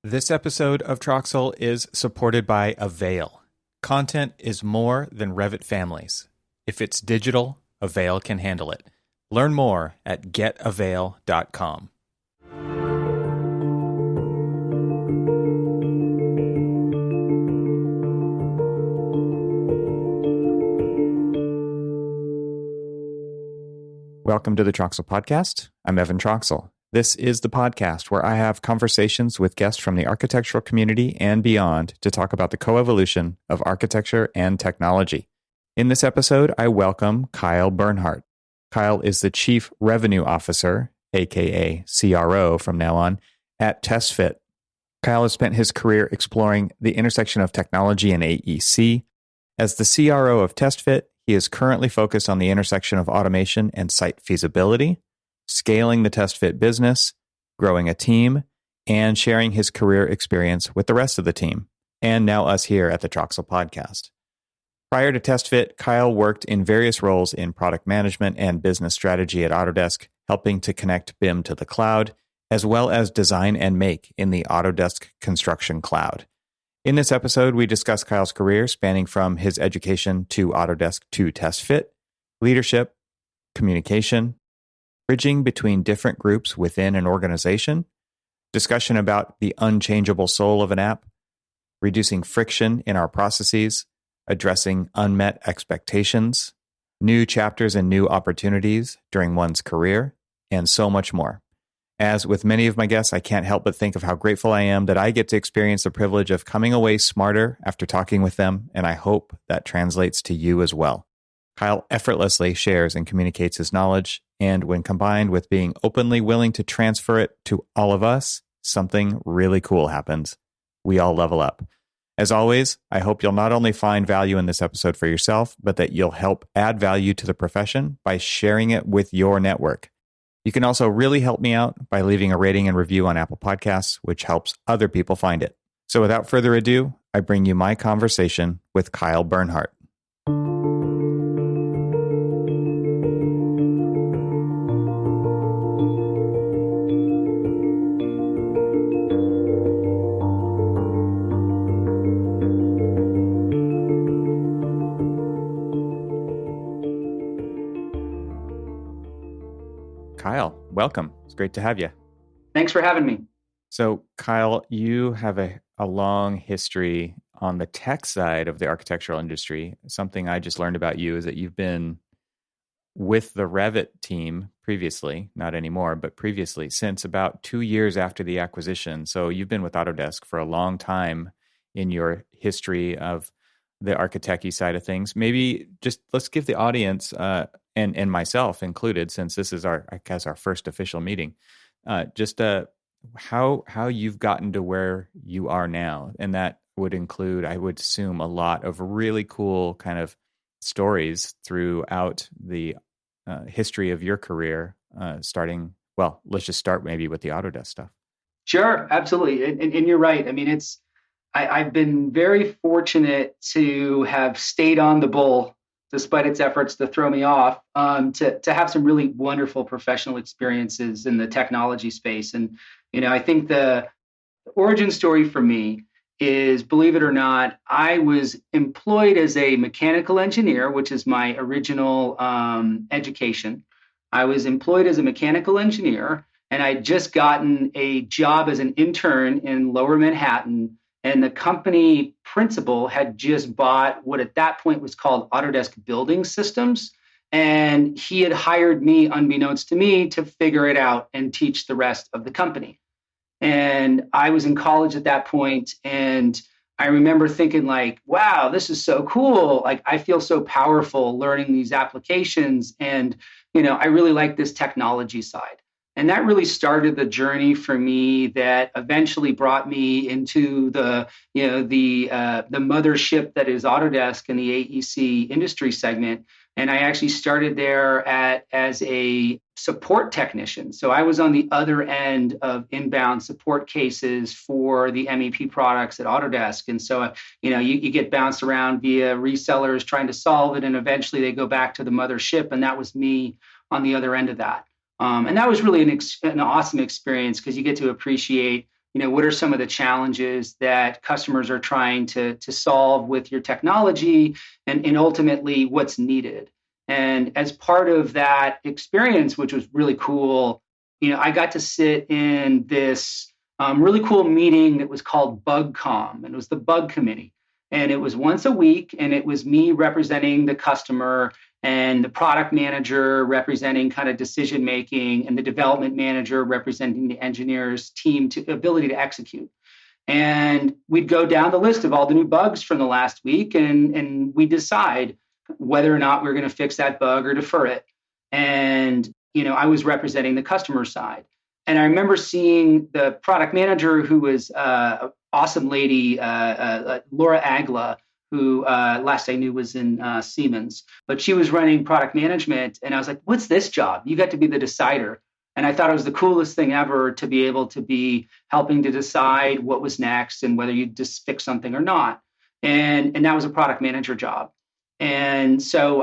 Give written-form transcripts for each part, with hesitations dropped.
This episode of TRXL is supported by Avail. Content is more than Revit families. If it's digital, Avail can handle it. Learn more at getavail.com. Welcome to the TRXL podcast. I'm Evan TRXL. This is the podcast where I have conversations with guests from the architectural community and beyond to talk about the coevolution of architecture and technology. In this episode, I welcome Kyle Bernhardt. Kyle is the Chief Revenue Officer, aka CRO from now on, at TestFit. Kyle has spent his career exploring the intersection of technology and AEC. As the CRO of TestFit, he is currently focused on the intersection of automation and site feasibility, scaling the TestFit business, growing a team, and sharing his career experience with the rest of the team, and now us here at the TRXL podcast. Prior to TestFit, Kyle worked in various roles in product management and business strategy at Autodesk, helping to connect BIM to the cloud, as well as design and make in the Autodesk Construction Cloud. In this episode, we discuss Kyle's career spanning from his education to Autodesk to TestFit, leadership, communication, bridging between different groups within an organization, discussion about the unchangeable soul of an app, reducing friction in our processes, addressing unmet expectations, new chapters and new opportunities during one's career, and so much more. As with many of my guests, I can't help but think of how grateful I am that I get to experience the privilege of coming away smarter after talking with them, and I hope that translates to you as well. Kyle effortlessly shares and communicates his knowledge, and when combined with being openly willing to transfer it to all of us, something really cool happens. We all level up. As always, I hope you'll not only find value in this episode for yourself, but that you'll help add value to the profession by sharing it with your network. You can also really help me out by leaving a rating and review on Apple Podcasts, which helps other people find it. So without further ado, I bring you my conversation with Kyle Bernhardt. Kyle, welcome. It's great to have you. Thanks for having me. So, Kyle, you have a long history on the tech side of the architectural industry. Something I just learned about you is that you've been with the Revit team previously, not anymore, but previously, since about 2 years after the acquisition. So you've been with Autodesk for a long time in your history of the architect-y side of things. Maybe just let's give the audience and myself included, since this is our first official meeting, how you've gotten to where you are now, and that would include, I would assume, a lot of really cool kind of stories throughout the history of your career. Starting, well, let's just start maybe with the Autodesk stuff. Sure, absolutely, and you're right. I mean, I've been very fortunate to have stayed on the bull despite its efforts to throw me off, to have some really wonderful professional experiences in the technology space. And, I think the origin story for me is, believe it or not, I was employed as a mechanical engineer, which is my original education. I was employed as a mechanical engineer, and I'd just gotten a job as an intern in Lower Manhattan. And the company principal had just bought what at that point was called Autodesk Building Systems. And he had hired me, unbeknownst to me, to figure it out and teach the rest of the company. And I was in college at that point, and I remember thinking like, wow, this is so cool. Like, I feel so powerful learning these applications. And, I really like this technology side. And that really started the journey for me that eventually brought me into the mothership that is Autodesk and the AEC industry segment. And I actually started there as a support technician. So I was on the other end of inbound support cases for the MEP products at Autodesk. And so, you get bounced around via resellers trying to solve it. And eventually they go back to the mothership. And that was me on the other end of that. And that was really an awesome experience, because you get to appreciate what are some of the challenges that customers are trying to solve with your technology, and ultimately what's needed. And as part of that experience, which was really cool, I got to sit in this really cool meeting that was called BugCom, and it was the Bug Committee. And it was once a week, and it was me representing the customer and the product manager representing kind of decision making and the development manager representing the engineers team to ability to execute. And we'd go down the list of all the new bugs from the last week, and we decide whether or not we're going to fix that bug or defer it. And I was representing the customer side. And I remember seeing the product manager, who was an awesome lady, Laura Agla, who last I knew was in Siemens, but she was running product management. And I was like, what's this job? You got to be the decider. And I thought it was the coolest thing ever to be able to be helping to decide what was next and whether you just fix something or not. And that was a product manager job. And so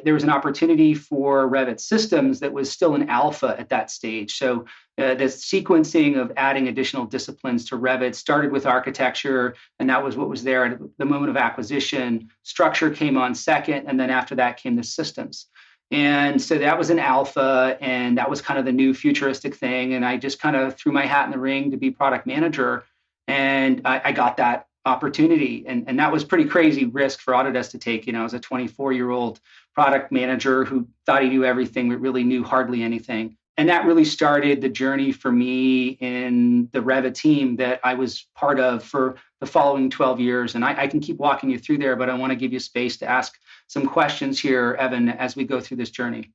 there was an opportunity for Revit Systems that was still in alpha at that stage. So the sequencing of adding additional disciplines to Revit started with architecture, and that was what was there at the moment of acquisition. Structure came on second, and then after that came the systems. And so that was an alpha, and that was kind of the new futuristic thing. And I just kind of threw my hat in the ring to be product manager, and I got that opportunity. And that was pretty crazy risk for Autodesk to take. I was a 24-year-old product manager who thought he knew everything, but really knew hardly anything. And that really started the journey for me in the Revit team that I was part of for the following 12 years. And I can keep walking you through there, but I want to give you space to ask some questions here, Evan, as we go through this journey.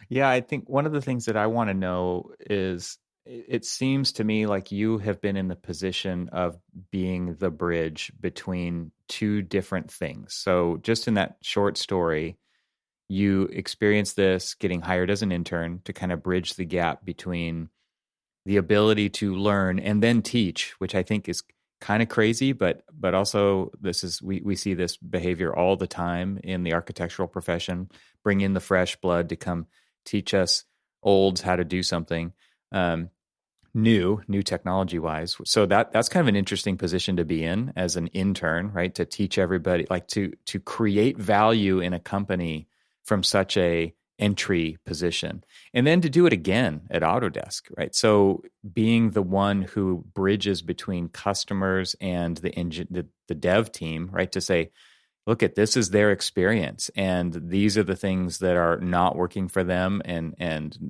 Yeah, I think one of the things that I want to know is, it seems to me like you have been in the position of being the bridge between two different things. So just in that short story, you experienced this getting hired as an intern to kind of bridge the gap between the ability to learn and then teach, which I think is kind of crazy, but also we see this behavior all the time in the architectural profession. Bring in the fresh blood to come teach us olds how to do something. New technology wise. So that's kind of an interesting position to be in as an intern, right? To teach everybody, like to create value in a company from such a entry position, and then to do it again at Autodesk, right? So being the one who bridges between customers and the dev team, right? To say, look, this is their experience, and these are the things that are not working for them, and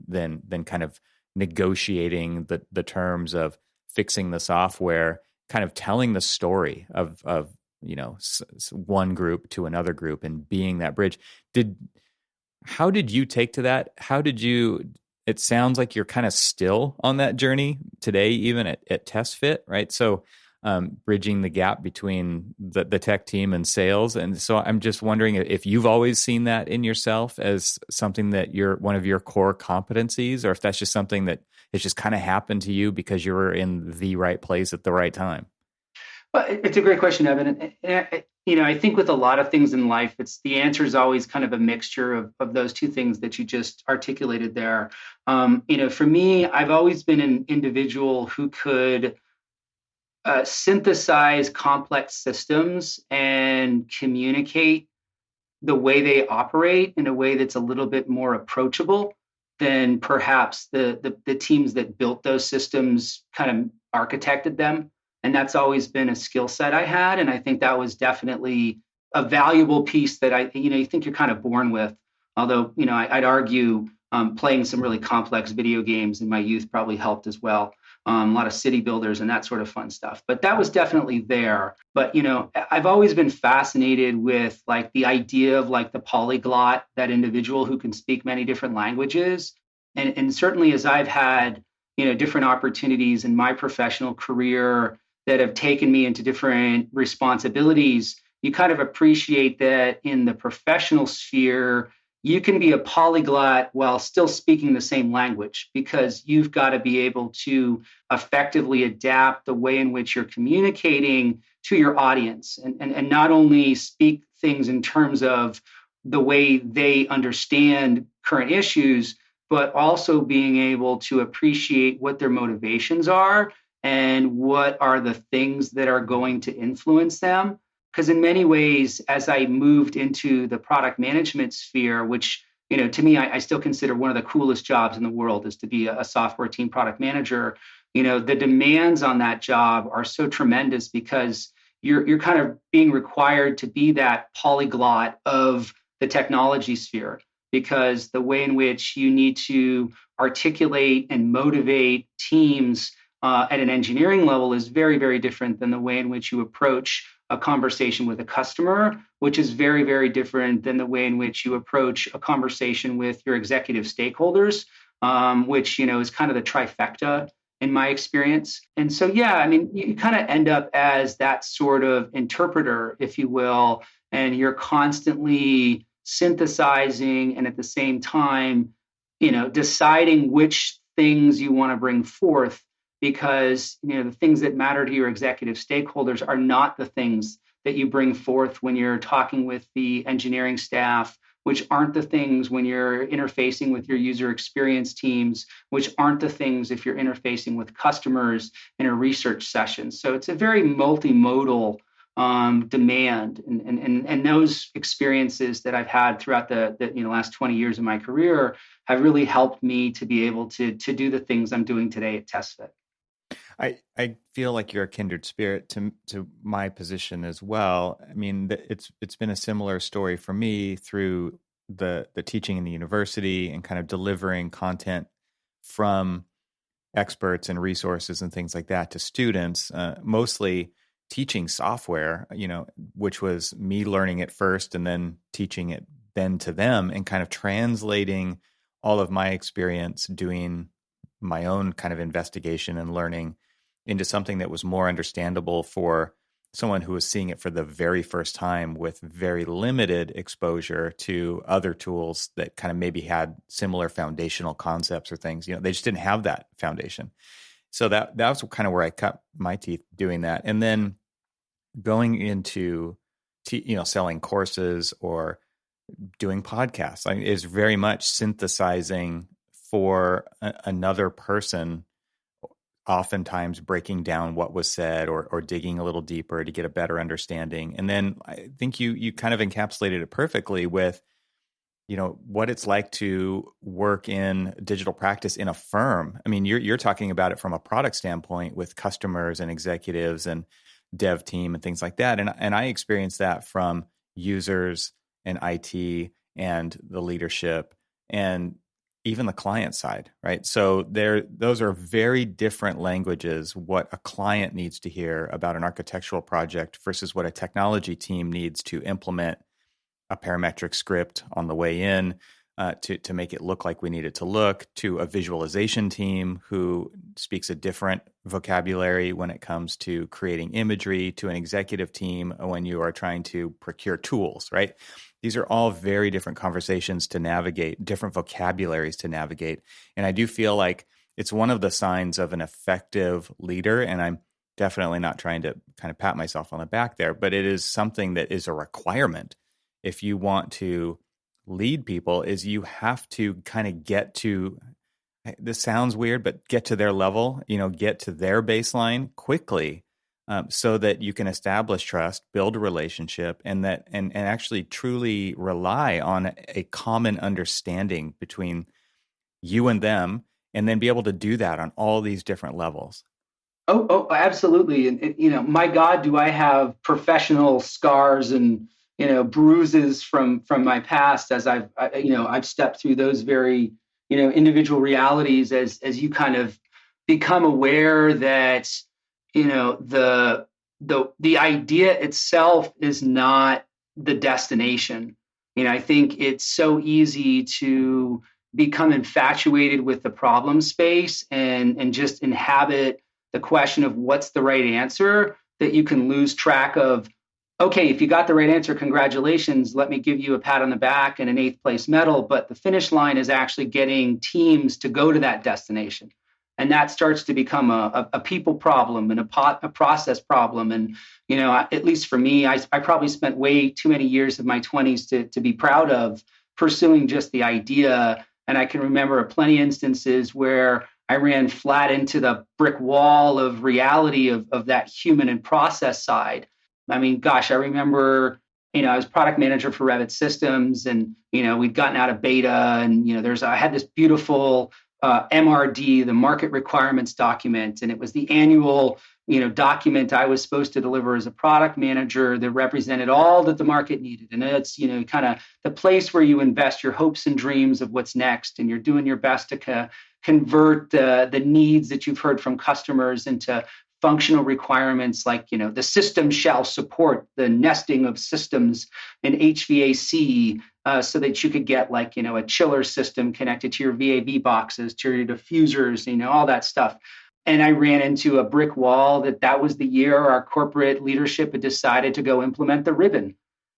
then kind of negotiating the terms of fixing the software, kind of telling the story of one group to another group and being that bridge. How did you take to that? It sounds like you're kind of still on that journey today, even at TestFit, right? So bridging the gap between the tech team and sales. And so I'm just wondering if you've always seen that in yourself as something that you're one of your core competencies, or if that's just something that has just kind of happened to you because you were in the right place at the right time. Well, it's a great question, Evan. I think with a lot of things in life, the answer is always kind of a mixture of those two things that you just articulated there. For me, I've always been an individual who could synthesize complex systems and communicate the way they operate in a way that's a little bit more approachable than perhaps the teams that built those systems kind of architected them. And that's always been a skill set I had. And I think that was definitely a valuable piece that you think you're kind of born with. Although, I'd argue playing some really complex video games in my youth probably helped as well. A lot of city builders and that sort of fun stuff. But that was definitely there. But, I've always been fascinated with like the idea of like the polyglot, that individual who can speak many different languages. And certainly as I've had, different opportunities in my professional career that have taken me into different responsibilities, you kind of appreciate that in the professional sphere, you can be a polyglot while still speaking the same language, because you've got to be able to effectively adapt the way in which you're communicating to your audience, and not only speak things in terms of the way they understand current issues, but also being able to appreciate what their motivations are and what are the things that are going to influence them. Because in many ways, as I moved into the product management sphere, which, to me, I still consider one of the coolest jobs in the world is to be a software team product manager. The demands on that job are so tremendous because you're kind of being required to be that polyglot of the technology sphere, because the way in which you need to articulate and motivate teams at an engineering level is very, very different than the way in which you approach a conversation with a customer, which is very, very different than the way in which you approach a conversation with your executive stakeholders, which, is kind of the trifecta in my experience. And so, yeah, I mean, you kind of end up as that sort of interpreter, if you will, and you're constantly synthesizing and at the same time, deciding which things you want to bring forth, because the things that matter to your executive stakeholders are not the things that you bring forth when you're talking with the engineering staff, which aren't the things when you're interfacing with your user experience teams, which aren't the things if you're interfacing with customers in a research session. So it's a very multimodal demand, and those experiences that I've had throughout the last 20 years of my career have really helped me to be able to do the things I'm doing today at TestFit. I feel like you're a kindred spirit to my position as well. I mean, it's been a similar story for me through the teaching in the university and kind of delivering content from experts and resources and things like that to students, mostly teaching software, which was me learning it first and then teaching it then to them, and kind of translating all of my experience doing my own kind of investigation and learning into something that was more understandable for someone who was seeing it for the very first time with very limited exposure to other tools that kind of maybe had similar foundational concepts or things. They just didn't have that foundation. So that was kind of where I cut my teeth doing that. And then going into selling courses or doing podcasts is very much synthesizing for another person, oftentimes breaking down what was said or digging a little deeper to get a better understanding. And then I think you kind of encapsulated it perfectly with, what it's like to work in digital practice in a firm. I mean, you're talking about it from a product standpoint with customers and executives and dev team and things like that. And I experienced that from users and IT and the leadership and even the client side, right? So those are very different languages, what a client needs to hear about an architectural project versus what a technology team needs to implement a parametric script on the way in to make it look like we need it to look, to a visualization team who speaks a different vocabulary when it comes to creating imagery, to an executive team when you are trying to procure tools, right? These are all very different conversations to navigate, different vocabularies to navigate. And I do feel like it's one of the signs of an effective leader. And I'm definitely not trying to kind of pat myself on the back there, but it is something that is a requirement if you want to lead people, is you have to kind of get to, this sounds weird, but get to their level, get to their baseline quickly. So that you can establish trust, build a relationship, and actually truly rely on a common understanding between you and them, and then be able to do that on all these different levels. Oh, absolutely. And my God, do I have professional scars and bruises from my past as I've stepped through those very individual realities as you kind of become aware that the idea itself is not the destination. I think it's so easy to become infatuated with the problem space and just inhabit the question of what's the right answer, that you can lose track of, okay, if you got the right answer, congratulations, let me give you a pat on the back and an 8th place medal. But the finish line is actually getting teams to go to that destination. And that starts to become a people problem and a process problem. And, at least for me, I probably spent way too many years of my 20s to be proud of pursuing just the idea. And I can remember plenty of instances where I ran flat into the brick wall of reality of that human and process side. I mean, gosh, I remember, I was product manager for Revit Systems, and we'd gotten out of beta, and I had this beautiful MRD, the market requirements document, and it was the annual document I was supposed to deliver as a product manager that represented all that the market needed. And it's kind of the place where you invest your hopes and dreams of what's next, and you're doing your best to convert the needs that you've heard from customers into functional requirements, like the system shall support the nesting of systems in HVAC, so that you could get a chiller system connected to your VAV boxes, to your diffusers, all that stuff. And I ran into a brick wall that was the year our corporate leadership had decided to go implement the ribbon.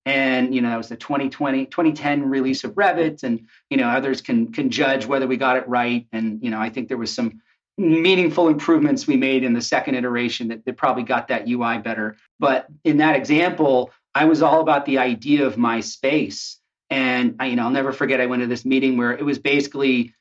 And, that was the 2010 release of Revit, and, others can judge whether we got it right. And, I think there was some meaningful improvements we made in the second iteration that probably got that UI better. But in that example, I was all about the idea of my space. And I'll never forget, I went to this meeting where it was basically,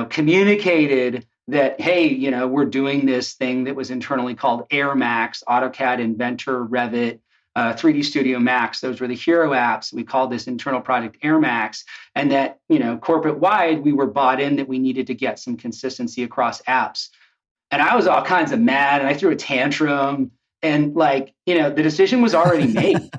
communicated that, hey, we're doing this thing that was internally called AirMax, AutoCAD Inventor, Revit, 3D Studio Max. Those were the hero apps. We called this internal project AirMax. And that, corporate wide, we were bought in that we needed to get some consistency across apps. And I was all kinds of mad, and I threw a tantrum, and the decision was already made.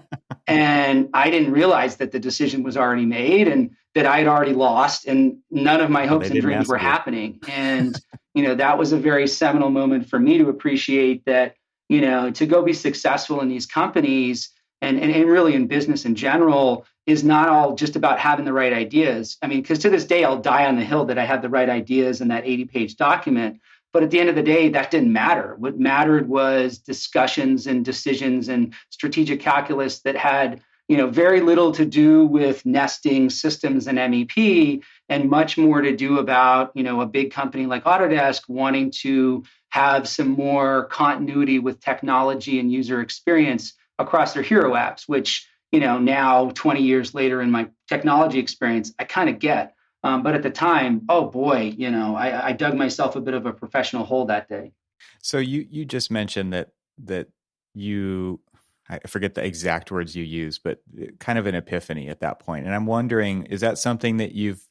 And I didn't realize that the decision was already made, and that I had already lost, and none of my hopes and dreams were happening. And, that was a very seminal moment for me to appreciate that, to go be successful in these companies and really in business in general is not all just about having the right ideas. I mean, because to this day, I'll die on the hill that I had the right ideas in that 80-page document. But at the end of the day, that didn't matter. What mattered was discussions and decisions and strategic calculus that had, very little to do with nesting systems and MEP, and much more to do about, a big company like Autodesk wanting to have some more continuity with technology and user experience across their hero apps, which, now 20 years later in my technology experience, I kind of get. But at the time, oh boy, I dug myself a bit of a professional hole that day. So you just mentioned that you, I forget the exact words you use, but kind of an epiphany at that point. And I'm wondering, is that something that you've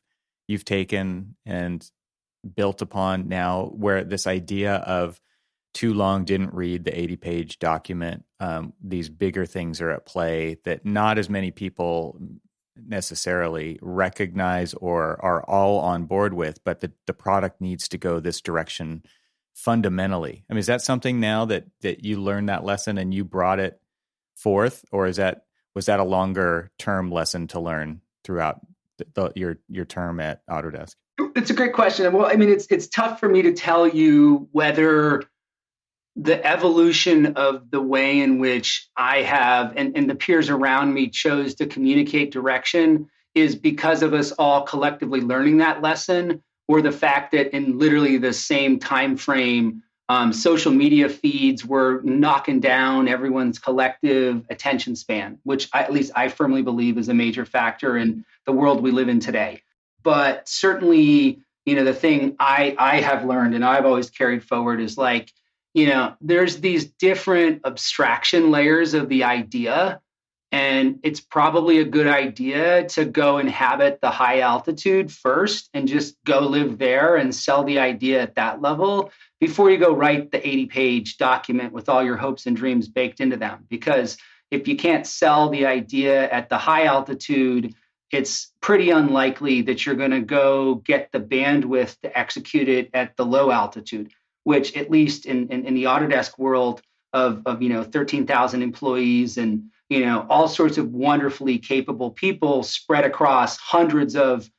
taken and built upon now, where this idea of too long didn't read the 80-page document, these bigger things are at play that not as many people necessarily recognize or are all on board with, but the product needs to go this direction fundamentally? I mean, is that something now that you learned that lesson and you brought it forth, or was that a longer term lesson to learn throughout your term at Autodesk? It's a great question. Well, I mean, it's tough for me to tell you whether the evolution of the way in which I have and the peers around me chose to communicate direction is because of us all collectively learning that lesson, or the fact that in literally the same time frame, social media feeds were knocking down everyone's collective attention span, which at least I firmly believe is a major factor in the world we live in today. But certainly, the thing I have learned and I've always carried forward is there's these different abstraction layers of the idea. And it's probably a good idea to go inhabit the high altitude first and just go live there and sell the idea at that level before you go write the 80-page document with all your hopes and dreams baked into them. Because if you can't sell the idea at the high altitude, it's pretty unlikely that you're going to go get the bandwidth to execute it at the low altitude, which at least in the Autodesk world of 13,000 employees and all sorts of wonderfully capable people spread across hundreds of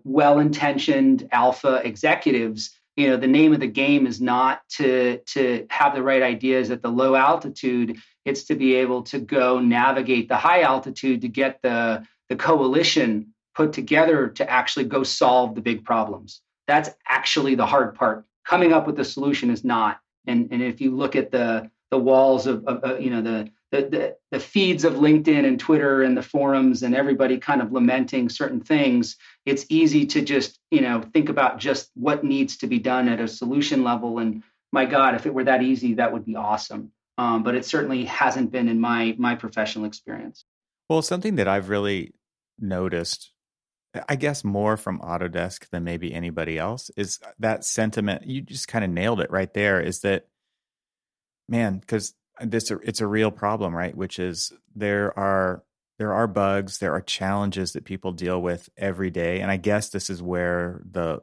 well-intentioned alpha executives. The name of the game is not to have the right ideas at the low altitude. It's to be able to go navigate the high altitude to get the coalition put together to actually go solve the big problems. That's actually the hard part. Coming up with the solution is not. And if you look at the walls of the the feeds of LinkedIn and Twitter and the forums and everybody kind of lamenting certain things, it's easy to just, think about just what needs to be done at a solution level. And my God, if it were that easy, that would be awesome. But it certainly hasn't been in my professional experience. Well, something that I've really noticed, I guess more from Autodesk than maybe anybody else, is that sentiment. You just kind of nailed it right there. Is that, man, because it's a real problem, right? Which is there are bugs, there are challenges that people deal with every day, and I guess this is where the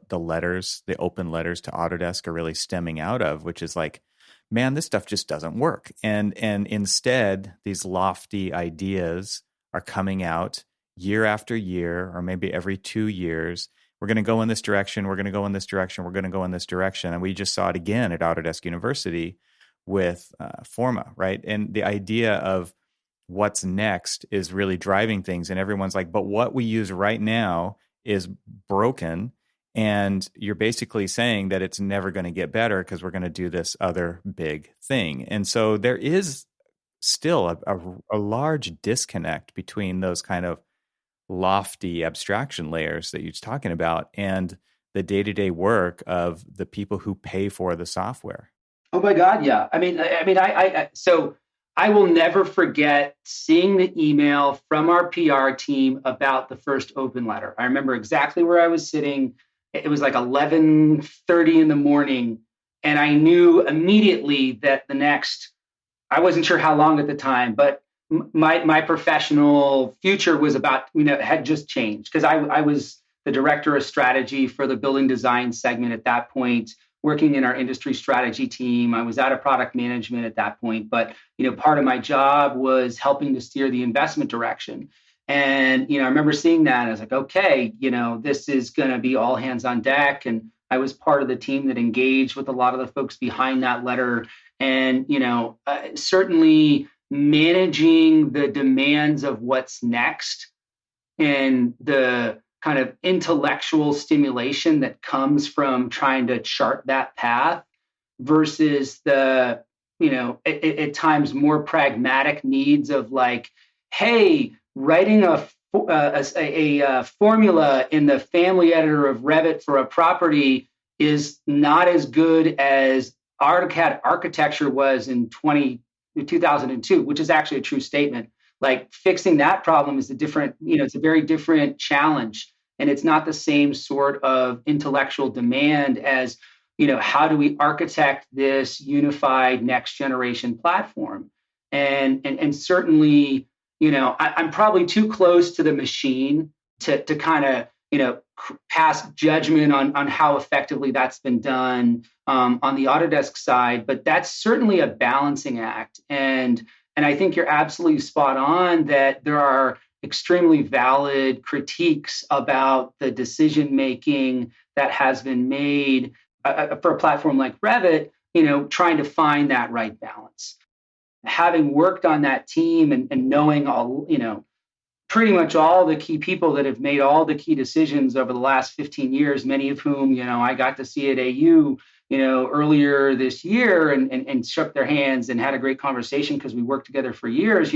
open letters to Autodesk are really stemming out of, which is like, man, this stuff just doesn't work, and instead these lofty ideas are coming out year after year, or maybe every 2 years. We're going to go in this direction. We're going to go in this direction. We're going to go in this direction. And we just saw it again at Autodesk University with Forma, right? And the idea of what's next is really driving things. And everyone's like, but what we use right now is broken. And you're basically saying that it's never going to get better because we're going to do this other big thing. And so there is still a large disconnect between those kind of lofty abstraction layers that you're talking about and the day-to-day work of the people who pay for the software. Oh my God, yeah. So I will never forget seeing the email from our PR team about the first open letter. I remember exactly where I was sitting. It was like 11:30 in the morning, and I knew immediately that I wasn't sure how long at the time, but my professional future was had just changed, because I was the director of strategy for the building design segment at that point, working in our industry strategy team. I was out of product management at that point, but part of my job was helping to steer the investment direction. And I remember seeing that, and I was like, okay, this is going to be all hands on deck. And I was part of the team that engaged with a lot of the folks behind that letter. And certainly managing the demands of what's next and the kind of intellectual stimulation that comes from trying to chart that path versus the, at times more pragmatic needs of like, hey, writing a formula in the family editor of Revit for a property is not as good as AutoCAD architecture was in 2002, which is actually a true statement. Like, fixing that problem is it's a very different challenge. And it's not the same sort of intellectual demand as, how do we architect this unified next generation platform? And certainly, I'm probably too close to the machine to kind of, pass judgment on how effectively that's been done on the Autodesk side, but that's certainly a balancing act. And I think you're absolutely spot on that there are extremely valid critiques about the decision making that has been made for a platform like Revit, trying to find that right balance. Having worked on that team and knowing all, pretty much all the key people that have made all the key decisions over the last 15 years, many of whom, I got to see at AU, earlier this year and shook their hands and had a great conversation because we worked together for years.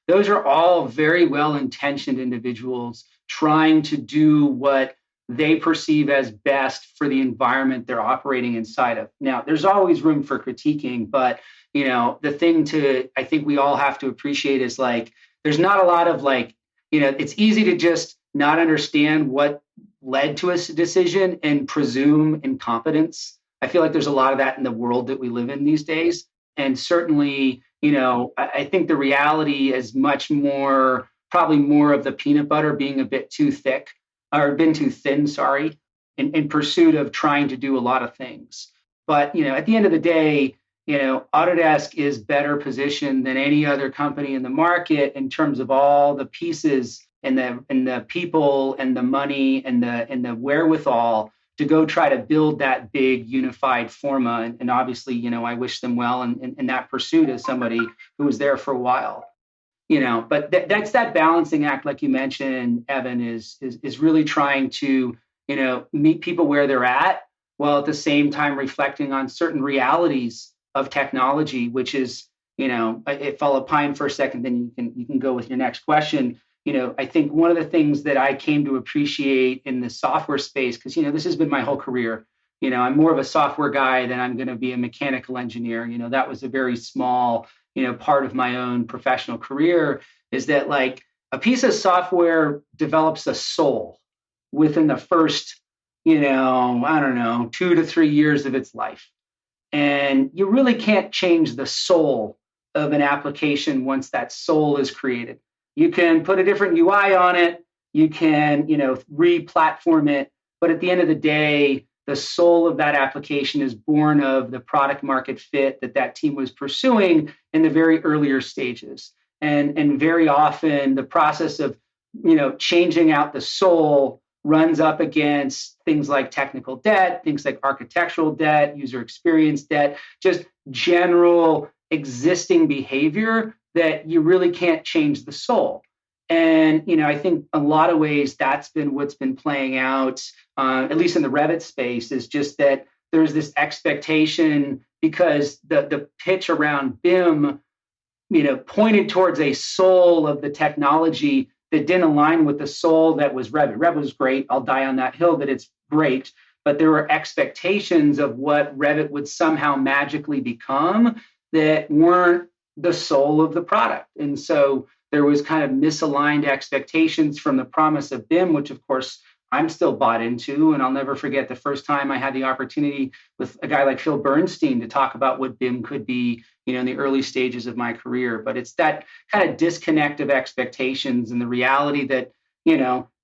Those are all very well-intentioned individuals trying to do what they perceive as best for the environment they're operating inside of. Now, there's always room for critiquing, but, the thing I think we all have to appreciate is like, there's not a lot of like, it's easy to just not understand what led to a decision and presume incompetence. I feel like there's a lot of that in the world that we live in these days. And certainly, I think the reality is probably more of the peanut butter being a bit too thick or been too thin, sorry, in pursuit of trying to do a lot of things. But, at the end of the day, Autodesk is better positioned than any other company in the market in terms of all the pieces and the people and the money and the wherewithal to go try to build that big unified Forma. And obviously, I wish them well in that pursuit as somebody who was there for a while. But that's that balancing act, like you mentioned, Evan, is really trying to, meet people where they're at, while at the same time reflecting on certain realities of technology, which is, if I'll opine for a second, then you can go with your next question. I think one of the things that I came to appreciate in the software space, because, this has been my whole career. I'm more of a software guy than I'm going to be a mechanical engineer. That was a very small, part of my own professional career, is that like a piece of software develops a soul within the first, I don't know, 2 to 3 years of its life. And you really can't change the soul of an application once that soul is created. You can put a different UI on it. You can, re-platform it. But at the end of the day, the soul of that application is born of the product market fit that team was pursuing in the very earlier stages. And very often the process of, changing out the soul runs up against things like technical debt, things like architectural debt, user experience debt, just general existing behavior that you really can't change the soul. And, I think a lot of ways that's been what's been playing out, at least in the Revit space, is just that there's this expectation because the pitch around BIM, pointed towards a soul of the technology that didn't align with the soul that was Revit. Revit was great. I'll die on that hill that it's great. But there were expectations of what Revit would somehow magically become that weren't the soul of the product. And so there was kind of misaligned expectations from the promise of BIM, which of course I'm still bought into. And I'll never forget the first time I had the opportunity with a guy like Phil Bernstein to talk about what BIM could be, in the early stages of my career. But it's that kind of disconnect of expectations and the reality that,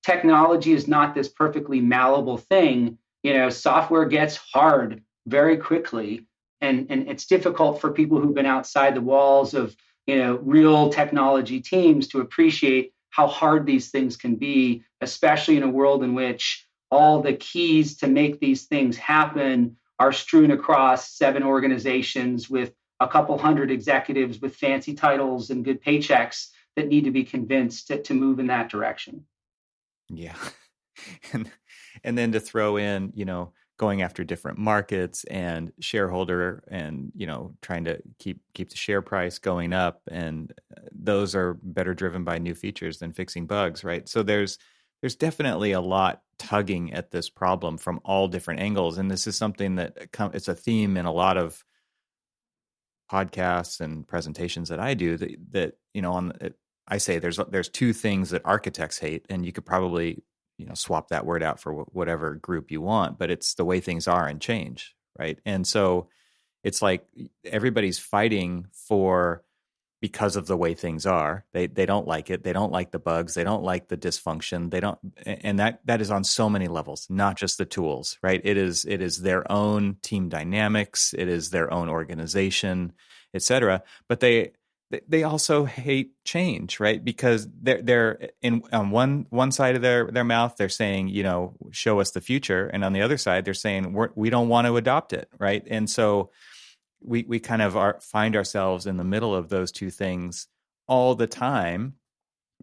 technology is not this perfectly malleable thing. Software gets hard very quickly. And it's difficult for people who've been outside the walls of, real technology teams to appreciate how hard these things can be, especially in a world in which all the keys to make these things happen are strewn across 7 organizations with a couple hundred executives with fancy titles and good paychecks that need to be convinced to move in that direction. Yeah. And then to throw in, going after different markets and shareholder and, trying to keep the share price going up. And those are better driven by new features than fixing bugs, right? So there's definitely a lot tugging at this problem from all different angles. And this is something that it's a theme in a lot of podcasts and presentations that I do that I say there's 2 things that architects hate, and you could probably swap that word out for whatever group you want, but it's the way things are and change, right? And so it's like everybody's fighting because of the way things are. They don't like it. They don't like the bugs. They don't like the dysfunction. And that is on so many levels, not just the tools, right? It is their own team dynamics. It is their own organization, et cetera. But they also hate change, right? Because they're on one side of their mouth, they're saying, show us the future. And on the other side, they're saying, we don't want to adopt it, right? And so we kind of find ourselves in the middle of those 2 things all the time.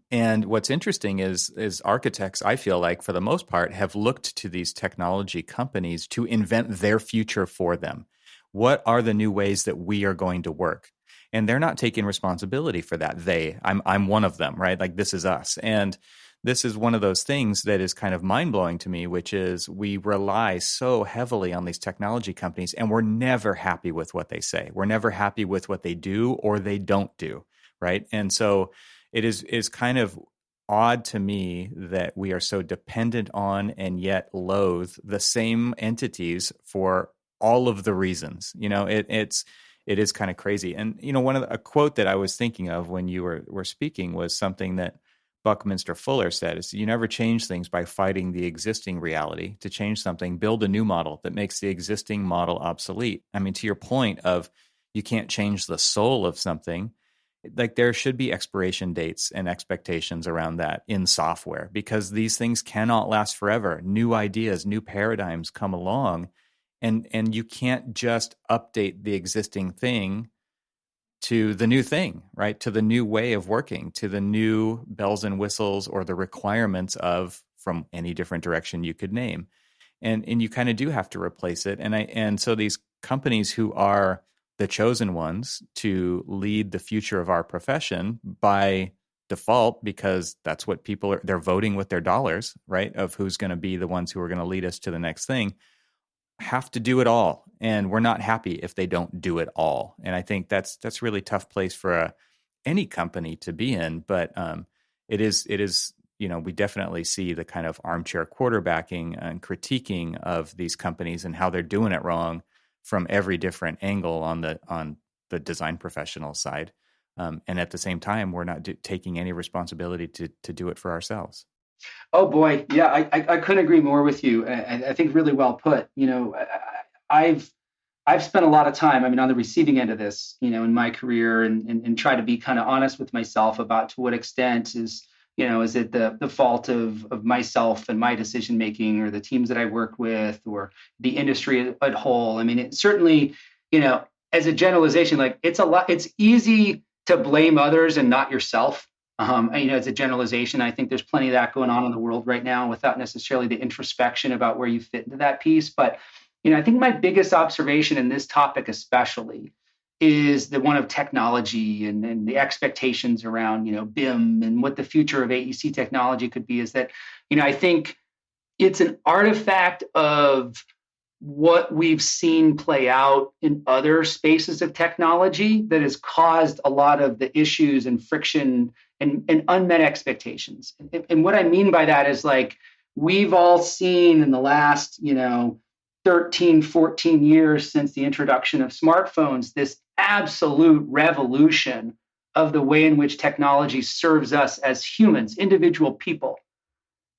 And what's interesting is architects, I feel like, for the most part, have looked to these technology companies to invent their future for them. What are the new ways that we are going to work? And they're not taking responsibility for that. I'm one of them, right? Like, this is us. And this is one of those things that is kind of mind-blowing to me, which is we rely so heavily on these technology companies, and we're never happy with what they say. We're never happy with what they do or they don't do, right? And so it is kind of odd to me that we are so dependent on and yet loathe the same entities for all of the reasons. It is kind of crazy. And, a quote that I was thinking of when you were speaking was something that Buckminster Fuller said, is you never change things by fighting the existing reality. To change something, build a new model that makes the existing model obsolete. I mean, to your point of you can't change the soul of something, like there should be expiration dates and expectations around that in software, because these things cannot last forever. New ideas, new paradigms come along. And you can't just update the existing thing to the new thing, right? To the new way of working, to the new bells and whistles or the requirements from any different direction you could name. And you kind of do have to replace it. And so these companies who are the chosen ones to lead the future of our profession by default, because that's what people are, they're voting with their dollars, right? Of who's going to be the ones who are going to lead us to the next thing, have to do it all. And we're not happy if they don't do it all. And I think that's really tough place for any company to be in. But it is, we definitely see the kind of armchair quarterbacking and critiquing of these companies and how they're doing it wrong from every different angle on the design professional side. And at the same time, we're not taking any responsibility to do it for ourselves. Oh boy, yeah, I couldn't agree more with you. I think really well put. I've spent a lot of time, I mean, on the receiving end of this, in my career, and try to be kind of honest with myself about to what extent is it the fault of myself and my decision making, or the teams that I work with, or the industry at whole. I mean, it certainly, as a generalization, like it's easy to blame others and not yourself. As a generalization, I think there's plenty of that going on in the world right now without necessarily the introspection about where you fit into that piece. But, I think my biggest observation in this topic, especially, is the one of technology and the expectations around, BIM and what the future of AEC technology could be, is that, I think it's an artifact of what we've seen play out in other spaces of technology that has caused a lot of the issues and friction and unmet expectations. And what I mean by that is, like, we've all seen in the last, 13, 14 years since the introduction of smartphones, this absolute revolution of the way in which technology serves us as humans, individual people.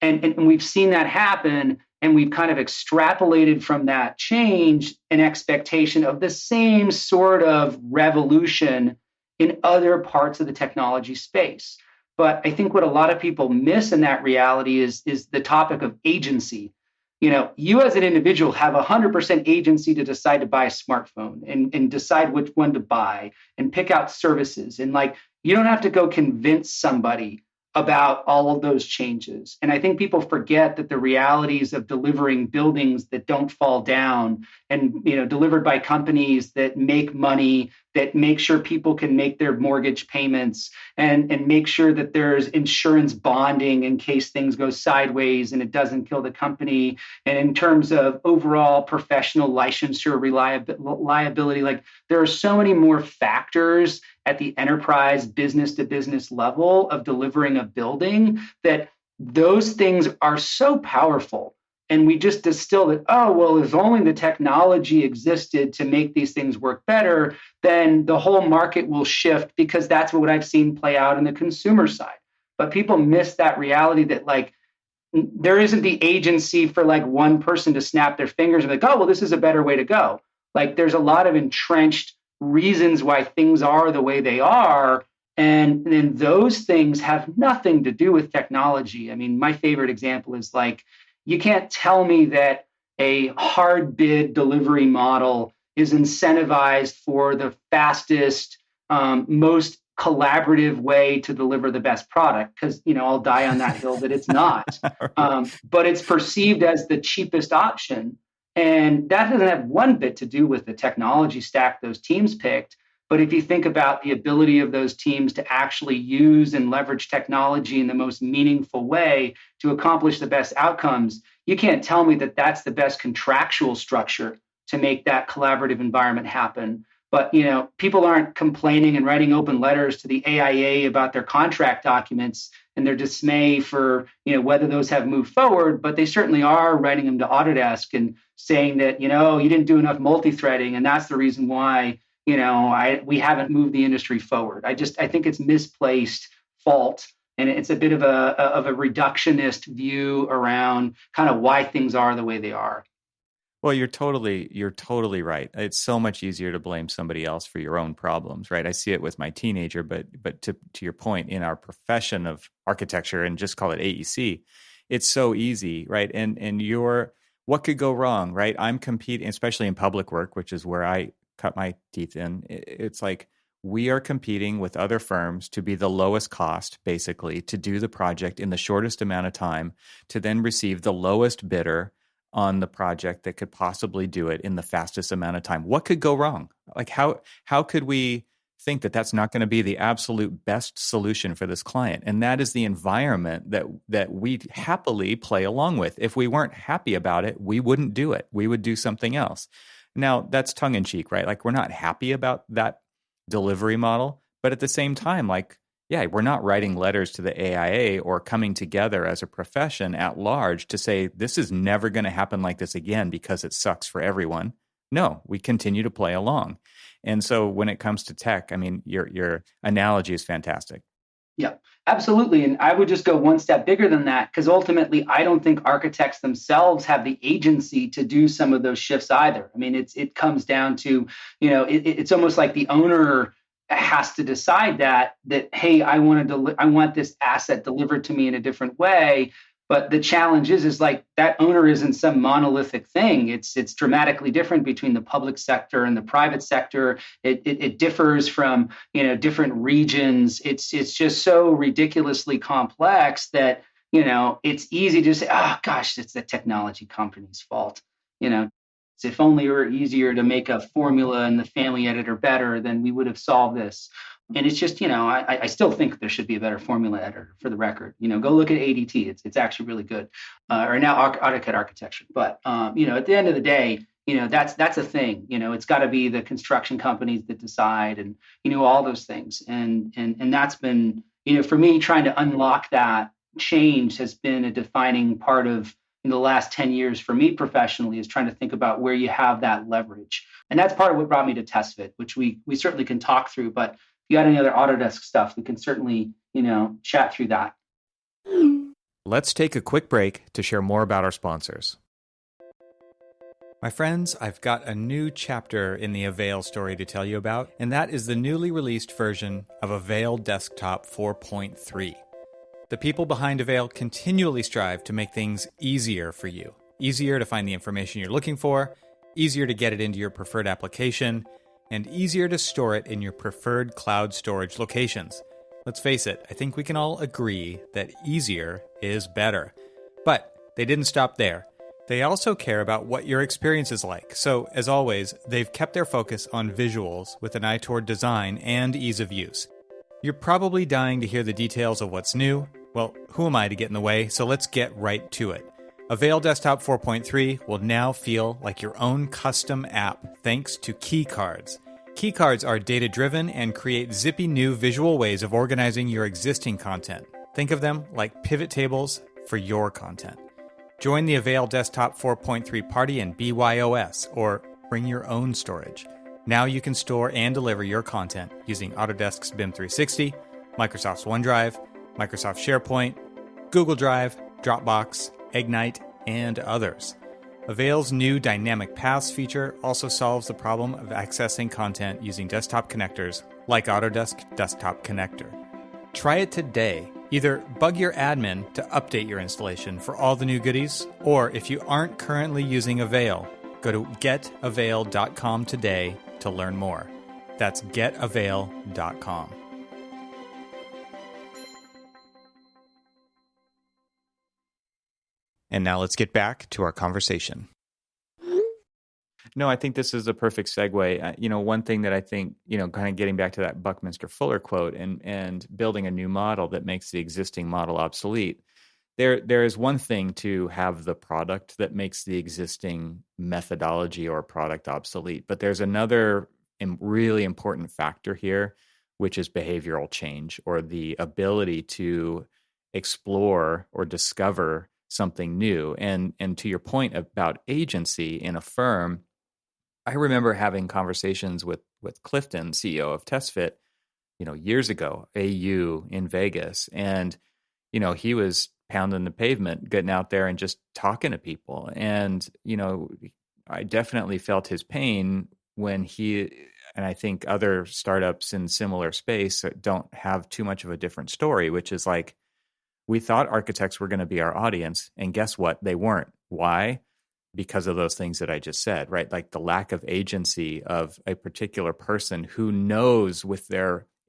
And we've seen that happen, and we've kind of extrapolated from that change an expectation of the same sort of revolution in other parts of the technology space. But I think what a lot of people miss in that reality is the topic of agency. You as an individual have 100% agency to decide to buy a smartphone and decide which one to buy and pick out services. And, like, you don't have to go convince somebody about all of those changes. And I think people forget that the realities of delivering buildings that don't fall down, and delivered by companies that make money, that make sure people can make their mortgage payments, and make sure that there's insurance bonding in case things go sideways and it doesn't kill the company. And in terms of overall professional licensure liability, like, there are so many more factors at the enterprise business to business level of delivering a building, that those things are so powerful. And we just distill that, oh, well, if only the technology existed to make these things work better, then the whole market will shift, because that's what I've seen play out in the consumer side. But people miss that reality that, like, there isn't the agency for, like, one person to snap their fingers and be like, oh, well, this is a better way to go. Like, there's a lot of entrenched reasons why things are the way they are. And then those things have nothing to do with technology. I mean, my favorite example is, like, you can't tell me that a hard bid delivery model is incentivized for the fastest, most collaborative way to deliver the best product, because, I'll die on that hill that it's not. But it's perceived as the cheapest option. And that doesn't have one bit to do with the technology stack those teams picked. But if you think about the ability of those teams to actually use and leverage technology in the most meaningful way to accomplish the best outcomes, you can't tell me that that's the best contractual structure to make that collaborative environment happen. But, people aren't complaining and writing open letters to the AIA about their contract documents and their dismay for, whether those have moved forward, but they certainly are writing them to Autodesk and saying that, you didn't do enough multi-threading, and that's the reason why, we haven't moved the industry forward. I think it's misplaced fault, and it's a bit of a reductionist view around kind of why things are the way they are. Well, you're totally right. It's so much easier to blame somebody else for your own problems, right? I see it with my teenager, but to your point, in our profession of architecture, and just call it AEC, it's so easy, right? And what could go wrong, right? I'm competing, especially in public work, which is where I cut my teeth in. It's like we are competing with other firms to be the lowest cost, basically, to do the project in the shortest amount of time, to then receive the lowest bidder on the project that could possibly do it in the fastest amount of time. What could go wrong? Like how could we think that that's not going to be the absolute best solution for this client? And that is the environment that we happily play along with. If we weren't happy about it, we wouldn't do it. We would do something else. Now, that's tongue in cheek, right? Like, we're not happy about that delivery model, but at the same time, like, yeah, we're not writing letters to the AIA or coming together as a profession at large to say this is never going to happen like this again because it sucks for everyone. No, we continue to play along. And so when it comes to tech, I mean, your analogy is fantastic. Yeah, absolutely. And I would just go one step bigger than that, because ultimately, I don't think architects themselves have the agency to do some of those shifts either. I mean, it comes down to, it's almost like the owner has to decide that, hey, I want this asset delivered to me in a different way. But the challenge is like that owner isn't some monolithic thing. It's dramatically different between the public sector and the private sector. It differs from different regions. It's just so ridiculously complex that it's easy to say, oh gosh, it's the technology company's fault. If only it were easier to make a formula in the family editor better, then we would have solved this. And it's just, I still think there should be a better formula editor, for the record. Go look at ADT. It's actually really good. Or now AutoCAD architecture. But, at the end of the day, that's a thing. It's got to be the construction companies that decide and, all those things. And that's been, for me, trying to unlock that change has been a defining part of in the last 10 years for me professionally, is trying to think about where you have that leverage. And that's part of what brought me to TestFit, which we certainly can talk through. But if you got any other Autodesk stuff, we can certainly, chat through that. Let's take a quick break to share more about our sponsors. My friends, I've got a new chapter in the Avail story to tell you about, and that is the newly released version of Avail Desktop 4.3. The people behind Avail continually strive to make things easier for you. Easier to find the information you're looking for, easier to get it into your preferred application, and easier to store it in your preferred cloud storage locations. Let's face it, I think we can all agree that easier is better. But they didn't stop there. They also care about what your experience is like. So, as always, they've kept their focus on visuals with an eye toward design and ease of use. You're probably dying to hear the details of what's new. Well, who am I to get in the way? So let's get right to it. Avail Desktop 4.3 will now feel like your own custom app thanks to keycards. Keycards are data-driven and create zippy new visual ways of organizing your existing content. Think of them like pivot tables for your content. Join the Avail Desktop 4.3 party in BYOS, or bring your own storage. Now you can store and deliver your content using Autodesk's BIM 360, Microsoft's OneDrive, Microsoft SharePoint, Google Drive, Dropbox, Ignite, and others. Avail's new Dynamic Paths feature also solves the problem of accessing content using desktop connectors like Autodesk Desktop Connector. Try it today. Either bug your admin to update your installation for all the new goodies, or if you aren't currently using Avail, go to getavail.com today to learn more. That's getavail.com. And now let's get back to our conversation. No, I think this is a perfect segue. One thing that I think, kind of getting back to that Buckminster Fuller quote and building a new model that makes the existing model obsolete. There is one thing to have the product that makes the existing methodology or product obsolete, but there's another really important factor here, which is behavioral change, or the ability to explore or discover something new. And to your point about agency in a firm, I remember having conversations with Clifton, CEO of TestFit, years ago, AU in Vegas, and he was pounding the pavement, getting out there and just talking to people. And I definitely felt his pain when he, and I think other startups in similar space don't have too much of a different story, which is like, we thought architects were going to be our audience, and guess what? They weren't. Why? Because of those things that I just said, right? Like the lack of agency of a particular person who knows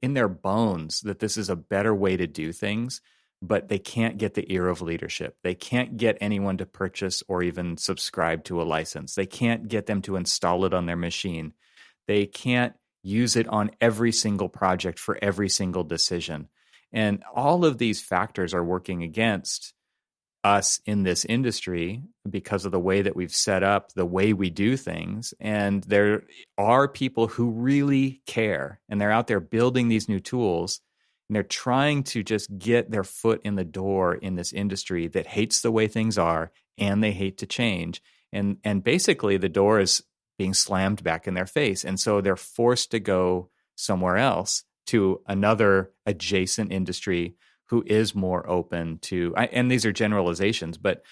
in their bones that this is a better way to do things but they can't get the ear of leadership. They can't get anyone to purchase or even subscribe to a license. They can't get them to install it on their machine. They can't use it on every single project for every single decision. And all of these factors are working against us in this industry because of the way that we've set up the way we do things. And there are people who really care, and they're out there building these new tools, and they're trying to just get their foot in the door in this industry that hates the way things are, and they hate to change. And basically the door is being slammed back in their face. And so they're forced to go somewhere else to another adjacent industry who is more open to, and these are generalizations, but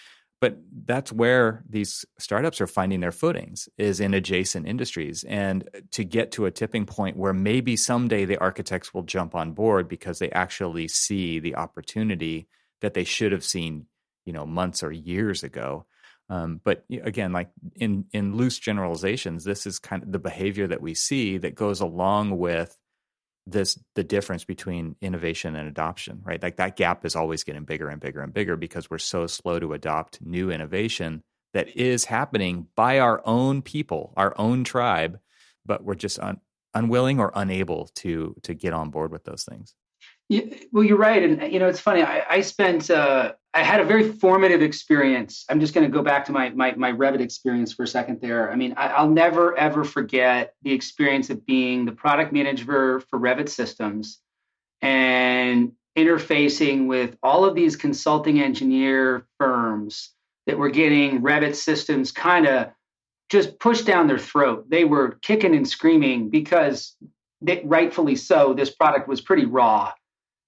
that's where these startups are finding their footings, is in adjacent industries. And to get to a tipping point where maybe someday the architects will jump on board because they actually see the opportunity that they should have seen, months or years ago. But again, like in loose generalizations, this is kind of the behavior that we see that goes along with the difference between innovation and adoption, right? Like that gap is always getting bigger and bigger and bigger because we're so slow to adopt new innovation that is happening by our own people, our own tribe, but we're just unwilling or unable to get on board with those things. Yeah, well, you're right. And, it's funny. I had a very formative experience. I'm just going to go back to my Revit experience for a second there. I mean, I'll never, ever forget the experience of being the product manager for Revit systems and interfacing with all of these consulting engineer firms that were getting Revit systems kind of just pushed down their throat. They were kicking and screaming because rightfully so, this product was pretty raw.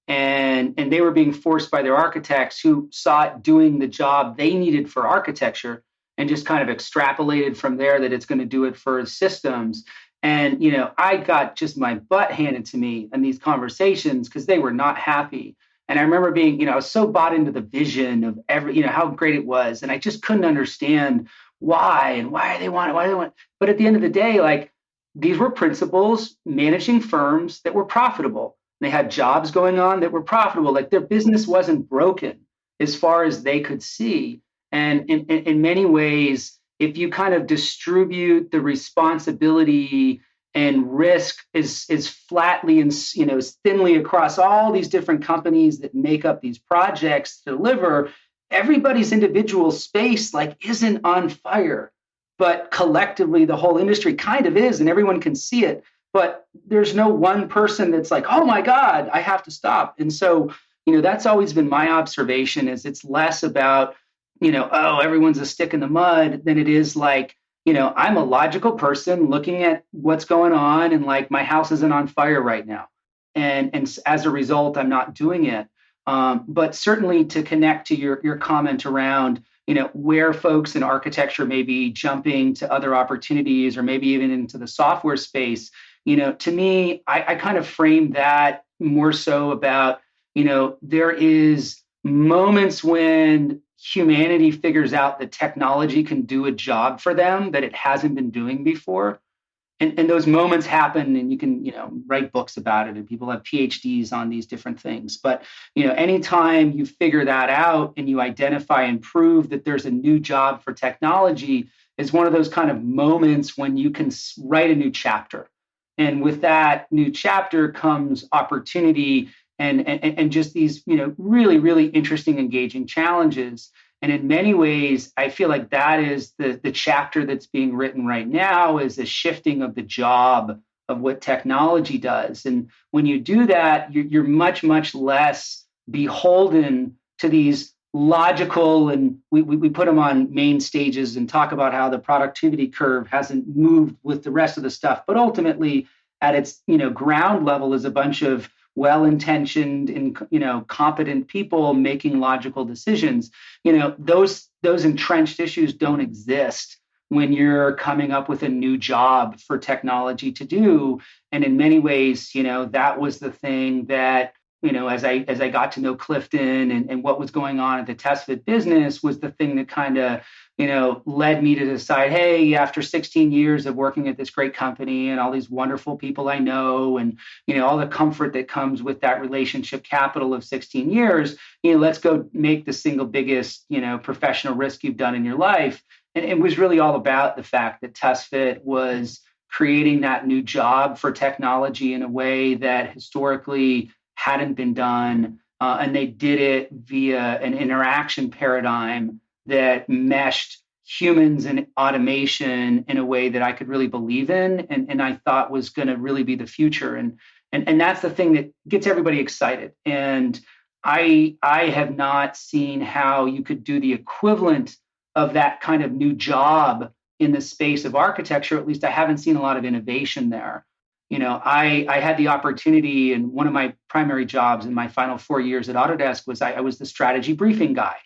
And they were being forced by their architects who saw it doing the job they needed for architecture and just kind of extrapolated from there that it's going to do it for systems. And, I got just my butt handed to me in these conversations because they were not happy. And I remember being, I was so bought into the vision of how great it was. And I just couldn't understand why they want. But at the end of the day, like, these were principals managing firms that were profitable. They had jobs going on that were profitable. Like, their business wasn't broken as far as they could see. And in many ways, if you kind of distribute the responsibility and risk is flatly and is thinly across all these different companies that make up these projects to deliver, everybody's individual space isn't on fire, but collectively the whole industry kind of is, and everyone can see it. But there's no one person that's like, oh my God, I have to stop. And so, that's always been my observation, is it's less about, oh, everyone's a stick in the mud, than it is like, I'm a logical person looking at what's going on, and like, my house isn't on fire right now. And as a result, I'm not doing it. But certainly to connect to your comment around, where folks in architecture may be jumping to other opportunities, or maybe even into the software space, to me, I kind of frame that more so about, there is moments when humanity figures out that technology can do a job for them that it hasn't been doing before. And those moments happen, and you can, write books about it, and people have PhDs on these different things. But, anytime you figure that out and you identify and prove that there's a new job for technology, is one of those kind of moments when you can write a new chapter. And with that new chapter comes opportunity and just these, really, really interesting, engaging challenges. And in many ways, I feel like that is the chapter that's being written right now, is a shifting of the job of what technology does. And when you do that, you're much, much less beholden to these logical, and we put them on main stages and talk about how the productivity curve hasn't moved with the rest of the stuff. But ultimately, at its ground level, is a bunch of well-intentioned and competent people making logical decisions. Those entrenched issues don't exist when you're coming up with a new job for technology to do. And in many ways, that was the thing that, as I got to know Clifton and what was going on at the TestFit business, was the thing that kind of led me to decide, hey, after 16 years of working at this great company and all these wonderful people I know, and, all the comfort that comes with that relationship capital of 16 years, let's go make the single biggest, professional risk you've done in your life. And it was really all about the fact that TestFit was creating that new job for technology in a way that historically hadn't been done. And they did it via an interaction paradigm that meshed humans and automation in a way that I could really believe in, and I thought was going to really be the future. And that's the thing that gets everybody excited. And I have not seen how you could do the equivalent of that kind of new job in the space of architecture. At least I haven't seen a lot of innovation there. I had the opportunity, and one of my primary jobs in my final 4 years at Autodesk was I was the strategy briefing guy.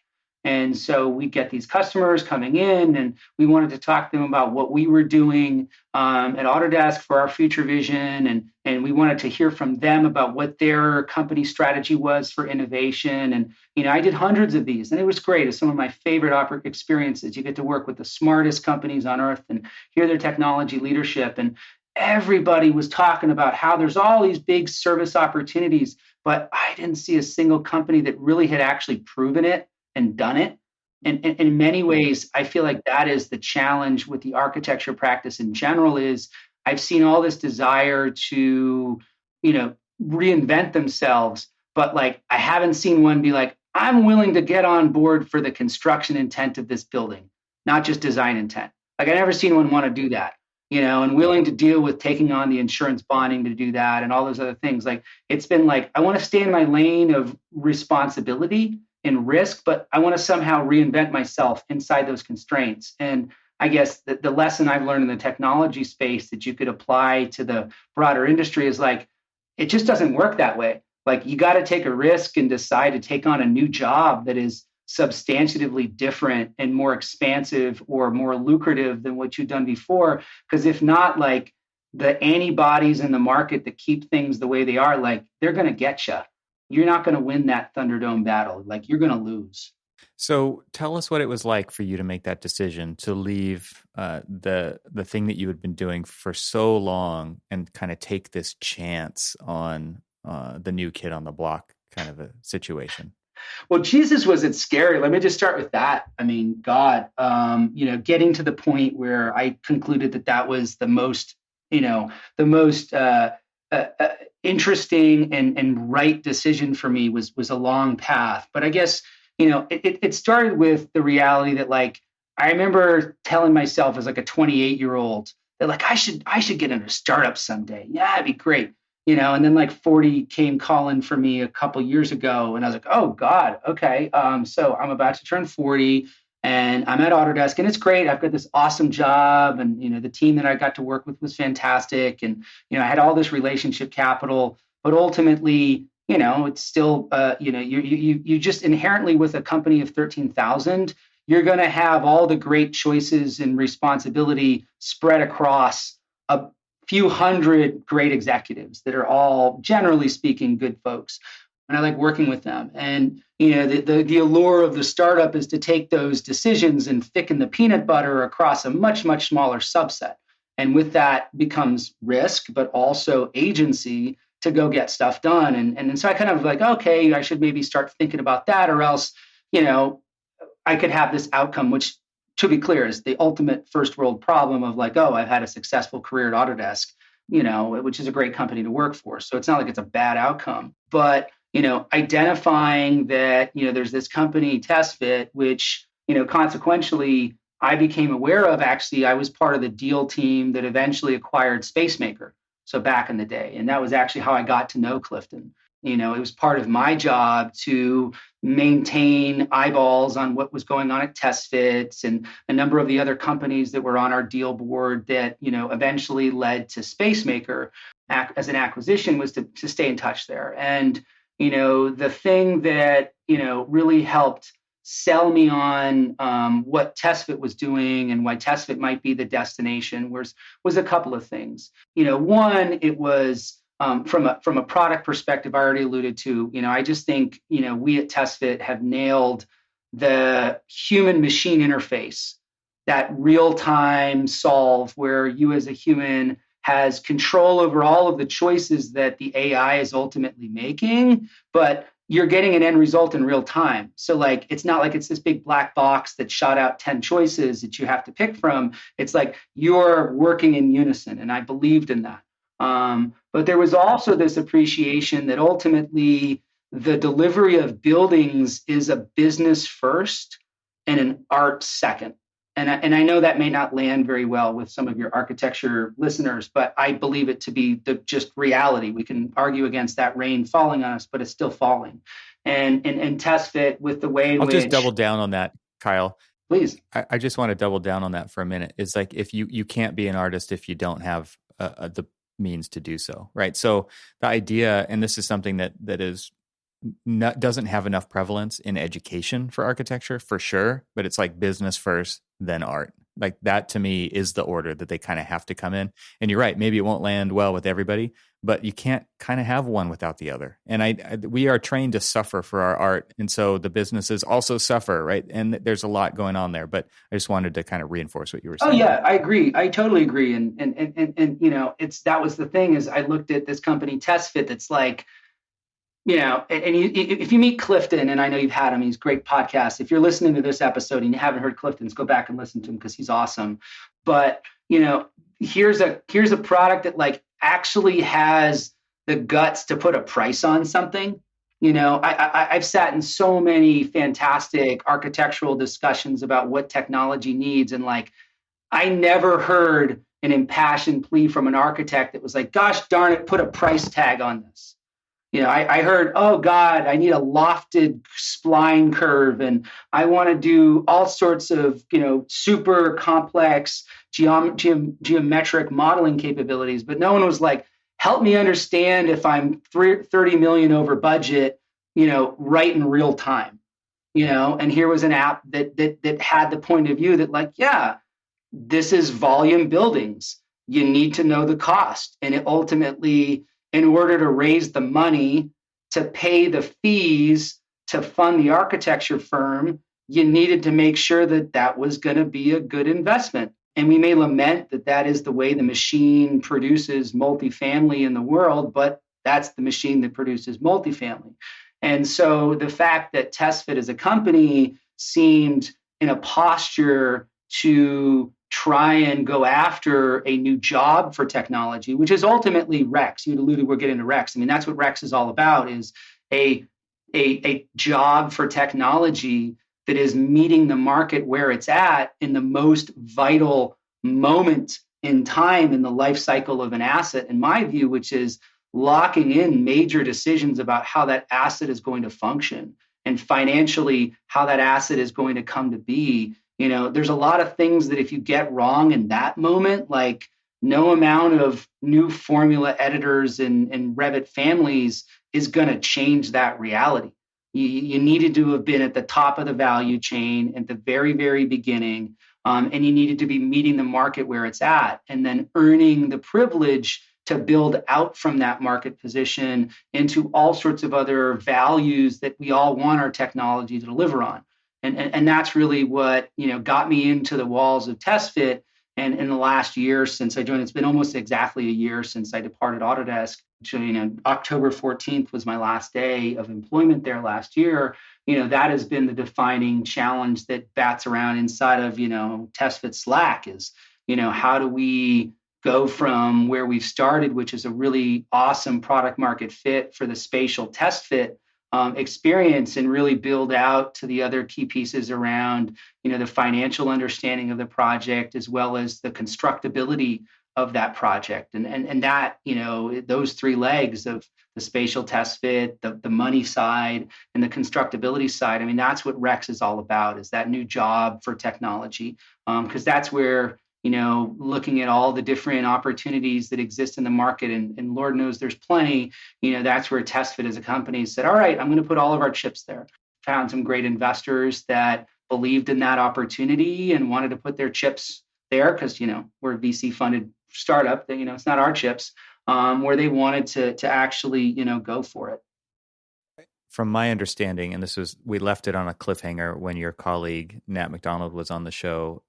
And so we get these customers coming in, and we wanted to talk to them about what we were doing at Autodesk for our future vision. And we wanted to hear from them about what their company strategy was for innovation. And, I did hundreds of these, and it was great. It's some of my favorite experiences. You get to work with the smartest companies on earth and hear their technology leadership. And everybody was talking about how there's all these big service opportunities, but I didn't see a single company that really had actually proven it and done it. And in many ways, I feel like that is the challenge with the architecture practice in general. Is I've seen all this desire to, reinvent themselves, but like I haven't seen one be like, I'm willing to get on board for the construction intent of this building, not just design intent. Like I never seen one want to do that, and willing to deal with taking on the insurance bonding to do that and all those other things. Like it's been like, I want to stay in my lane of responsibility and risk, but I want to somehow reinvent myself inside those constraints. And I guess the lesson I've learned in the technology space that you could apply to the broader industry is like, it just doesn't work that way. Like you got to take a risk and decide to take on a new job that is substantively different and more expansive or more lucrative than what you've done before. Because if not, like the antibodies in the market that keep things the way they are, like they're going to get you. You're not going to win that Thunderdome battle. Like you're going to lose. So tell us what it was like for you to make that decision to leave the thing that you had been doing for so long and kind of take this chance on the new kid on the block kind of a situation. Well, Jesus, was it scary? Let me just start with that. I mean, God, getting to the point where I concluded that was the most interesting and right decision for me was a long path. But I guess, it started with the reality that like, I remember telling myself as like a 28-year-old that like, I should get into a startup someday. Yeah, it'd be great. And then like 40 came calling for me a couple years ago. And I was like, oh God, okay. So I'm about to turn 40 and I'm at Autodesk and it's great. I've got this awesome job and, the team that I got to work with was fantastic. And, I had all this relationship capital, but ultimately, it's still, you just inherently with a company of 13,000, you're going to have all the great choices and responsibility spread across a few hundred great executives that are all, generally speaking, good folks. And I like working with them. And, the allure of the startup is to take those decisions and thicken the peanut butter across a much, much smaller subset. And with that becomes risk, but also agency to go get stuff done. And so I kind of like, okay, I should maybe start thinking about that, or else, I could have this outcome, which, to be clear, is the ultimate first world problem of like, oh, I've had a successful career at Autodesk, which is a great company to work for. So it's not like it's a bad outcome. But, identifying that, there's this company, TestFit, which, consequentially, I became aware of. Actually, I was part of the deal team that eventually acquired Spacemaker. So back in the day. And that was actually how I got to know Clifton. It was part of my job to maintain eyeballs on what was going on at TestFit and a number of the other companies that were on our deal board that, eventually led to Spacemaker as an acquisition was to stay in touch there. And, the thing that, really helped sell me on what TestFit was doing and why TestFit might be the destination was a couple of things. One, it was from a product perspective, I already alluded to. I just think we at TestFit have nailed the human machine interface that real-time solve where you as a human has control over all of the choices that the AI is ultimately making, but you're getting an end result in real time. So like, it's not like it's this big black box that shot out 10 choices that you have to pick from. It's like you're working in unison. And I believed in that. But there was also this appreciation that ultimately the delivery of buildings is a business first and an art second. And I know that may not land very well with some of your architecture listeners, but I believe it to be the just reality. We can argue against that rain falling on us, but it's still falling. And TestFit with the way in I'll which, just double down on that, Kyle. please. I just want to double down on that for a minute. It's like if you can't be an artist if you don't have the means to do so, right? So the idea, and this is something that is doesn't have enough prevalence in education for architecture for sure, but it's like business first, then art. Like that to me is the order that they kind of have to come in. And you're right, maybe it won't land well with everybody, but you can't kind of have one without the other. And we are trained to suffer for our art, and so the businesses also suffer, right? And there's a lot going on there. But I just wanted to kind of reinforce what you were saying. Oh yeah, I agree. I totally agree. And it's that was the thing is I looked at this company TestFit that's like, if you meet Clifton, and I know you've had him, he's a great podcast. If you're listening to this episode and you haven't heard Clifton's, go back and listen to him because he's awesome. But here's a product that like actually has the guts to put a price on something. I've sat in so many fantastic architectural discussions about what technology needs, and like I never heard an impassioned plea from an architect that was like, "Gosh darn it, put a price tag on this." I heard, oh God, I need a lofted spline curve, and I want to do all sorts of, super complex geometric modeling capabilities. But no one was like, help me understand if I'm 30 million over budget, right in real time. And here was an app that had the point of view that like, yeah, this is volume buildings. You need to know the cost. And it ultimately, in order to raise the money to pay the fees to fund the architecture firm, you needed to make sure that that was going to be a good investment. And we may lament that that is the way the machine produces multifamily in the world, but that's the machine that produces multifamily. And so the fact that TestFit as a company seemed in a posture to try and go after a new job for technology, which is ultimately Rex. You alluded we're getting to Rex. I mean, that's what Rex is all about, is a job for technology that is meeting the market where it's at in the most vital moment in time in the life cycle of an asset, in my view, which is locking in major decisions about how that asset is going to function and financially how that asset is going to come to be. There's a lot of things that if you get wrong in that moment, like no amount of new formula editors and Revit families is going to change that reality. You needed to have been at the top of the value chain at the very, very beginning, and you needed to be meeting the market where it's at, and then earning the privilege to build out from that market position into all sorts of other values that we all want our technology to deliver on. And that's really what got me into the walls of TestFit. And in the last year since I joined, it's been almost exactly a year since I departed Autodesk. So, October 14th was my last day of employment there last year. That has been the defining challenge that bats around inside of TestFit Slack is, how do we go from where we've started, which is a really awesome product market fit for the spatial TestFit experience, and really build out to the other key pieces around, the financial understanding of the project, as well as the constructability of that project. And that, those three legs of the spatial TestFit, the money side, and the constructability side. I mean, that's what Rex is all about, is that new job for technology. Because that's where, looking at all the different opportunities that exist in the market, and Lord knows there's plenty, that's where TestFit as a company said, all right, I'm going to put all of our chips there. Found some great investors that believed in that opportunity and wanted to put their chips there because, we're a VC funded startup that, it's not our chips, where they wanted to actually, go for it. from my understanding, and we left it on a cliffhanger when your colleague Nat McDonald was on the show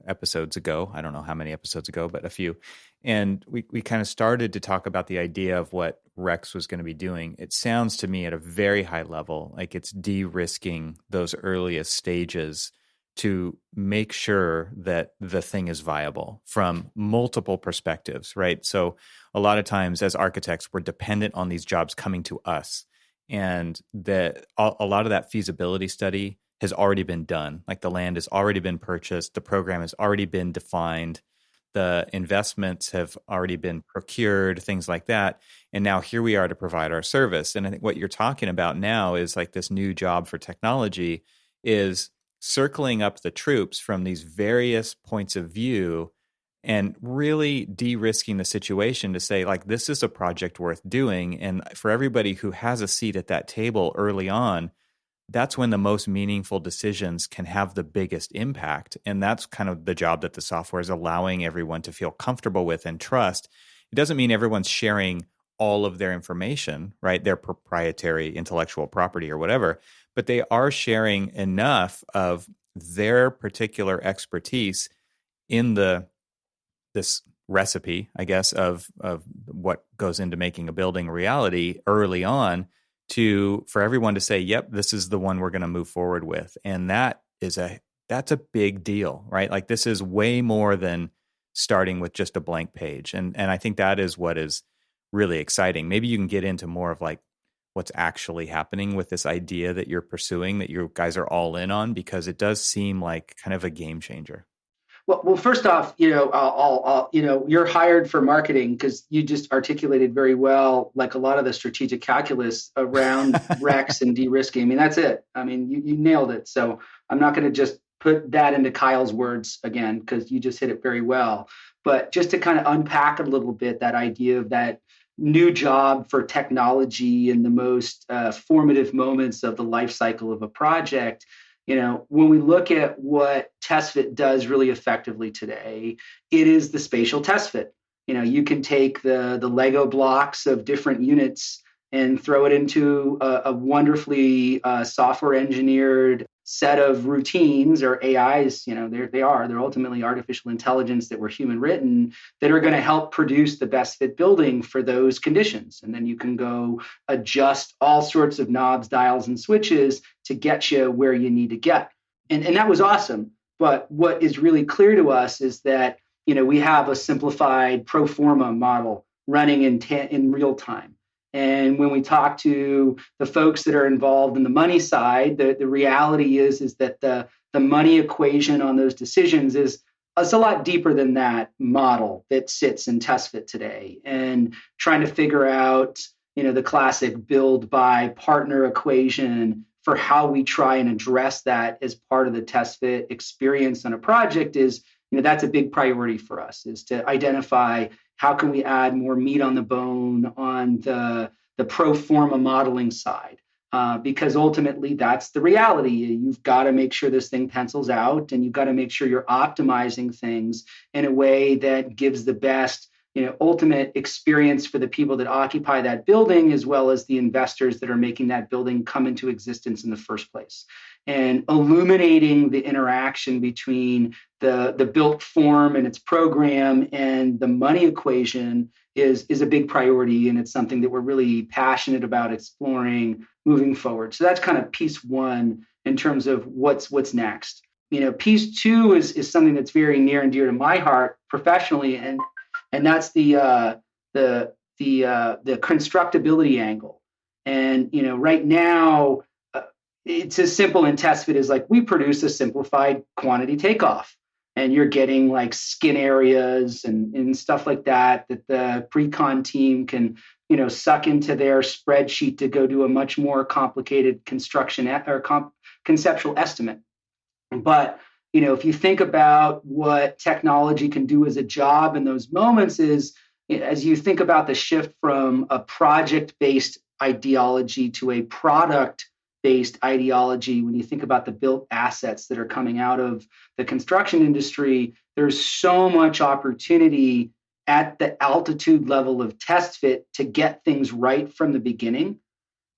episodes ago. I don't know how many episodes ago, but a few. And we kind of started to talk about the idea of what Rex was going to be doing. It sounds to me at a very high level like it's de-risking those earliest stages to make sure that the thing is viable from multiple perspectives, right? So a lot of times as architects, we're dependent on these jobs coming to us. And that a lot of that feasibility study has already been done. Like the land has already been purchased, the program has already been defined, the investments have already been procured, things like that. And now here we are to provide our service. And I think what you're talking about now is like this new job for technology is circling up the troops from these various points of view and really de-risking the situation to say, like, this is a project worth doing. And for everybody who has a seat at that table early on, that's when the most meaningful decisions can have the biggest impact. And that's kind of the job that the software is allowing everyone to feel comfortable with and trust. It doesn't mean everyone's sharing all of their information, right? Their proprietary intellectual property or whatever, but they are sharing enough of their particular expertise in this recipe, I guess, of what goes into making a building a reality early on for everyone to say, yep, this is the one we're going to move forward with. And that's a big deal, right? Like this is way more than starting with just a blank page. And I think that is what is really exciting. Maybe you can get into more of like what's actually happening with this idea that you're pursuing, that you guys are all in on, because it does seem like kind of a game changer. Well, first off, you're hired for marketing because you just articulated very well, like a lot of the strategic calculus around Rex and de-risking. I mean, that's it. I mean, you nailed it. So I'm not going to just put that into Kyle's words again, because you just hit it very well. But just to kind of unpack a little bit, that idea of that new job for technology in the most formative moments of the life cycle of a project. When we look at what TestFit does really effectively today, it is the spatial TestFit. You can take the Lego blocks of different units and throw it into a wonderfully software engineered set of routines or AIs. They're ultimately artificial intelligence that were human written that are going to help produce the best fit building for those conditions. And then you can go adjust all sorts of knobs, dials, and switches to get you where you need to get. And that was awesome. But what is really clear to us is that, we have a simplified pro forma model running in real time. And when we talk to the folks that are involved in the money side, the reality is that the money equation on those decisions is a lot deeper than that model that sits in TestFit today. And trying to figure out, the classic build by partner equation for how we try and address that as part of the TestFit experience on a project is, that's a big priority for us, is to identify how can we add more meat on the bone on the pro forma modeling side? Because ultimately that's the reality. You've got to make sure this thing pencils out, and you've got to make sure you're optimizing things in a way that gives the best, ultimate experience for the people that occupy that building, as well as the investors that are making that building come into existence in the first place. And illuminating the interaction between the built form and its program and the money equation is a big priority. And it's something that we're really passionate about exploring moving forward. So that's kind of piece one in terms of what's next. Piece two is something that's very near and dear to my heart professionally, and that's the constructability angle. And right now, it's as simple in TestFit as like we produce a simplified quantity takeoff, and you're getting like skin areas and stuff like that the pre-con team can suck into their spreadsheet to go do a much more complicated construction or conceptual estimate. But if you think about what technology can do as a job in those moments, is as you think about the shift from a project-based ideology to a product-based ideology, when you think about the built assets that are coming out of the construction industry, there's so much opportunity at the altitude level of TestFit to get things right from the beginning.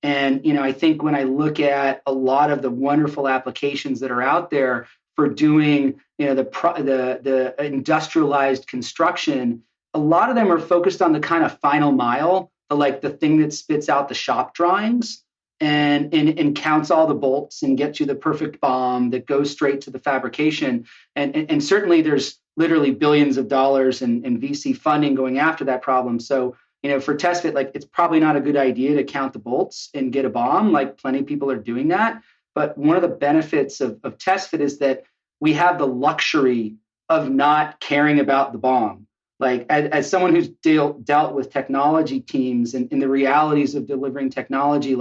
And, I think when I look at a lot of the wonderful applications that are out there for doing, the industrialized construction, a lot of them are focused on the kind of final mile, the thing that spits out the shop drawings and counts all the bolts and gets you the perfect bomb that goes straight to the fabrication. And certainly there's literally billions of dollars in VC funding going after that problem. So, for TestFit, it's probably not a good idea to count the bolts and get a bomb. Plenty of people are doing that. But one of the benefits of TestFit is that we have the luxury of not caring about the bomb. As someone who's dealt with technology teams and the realities of delivering technology,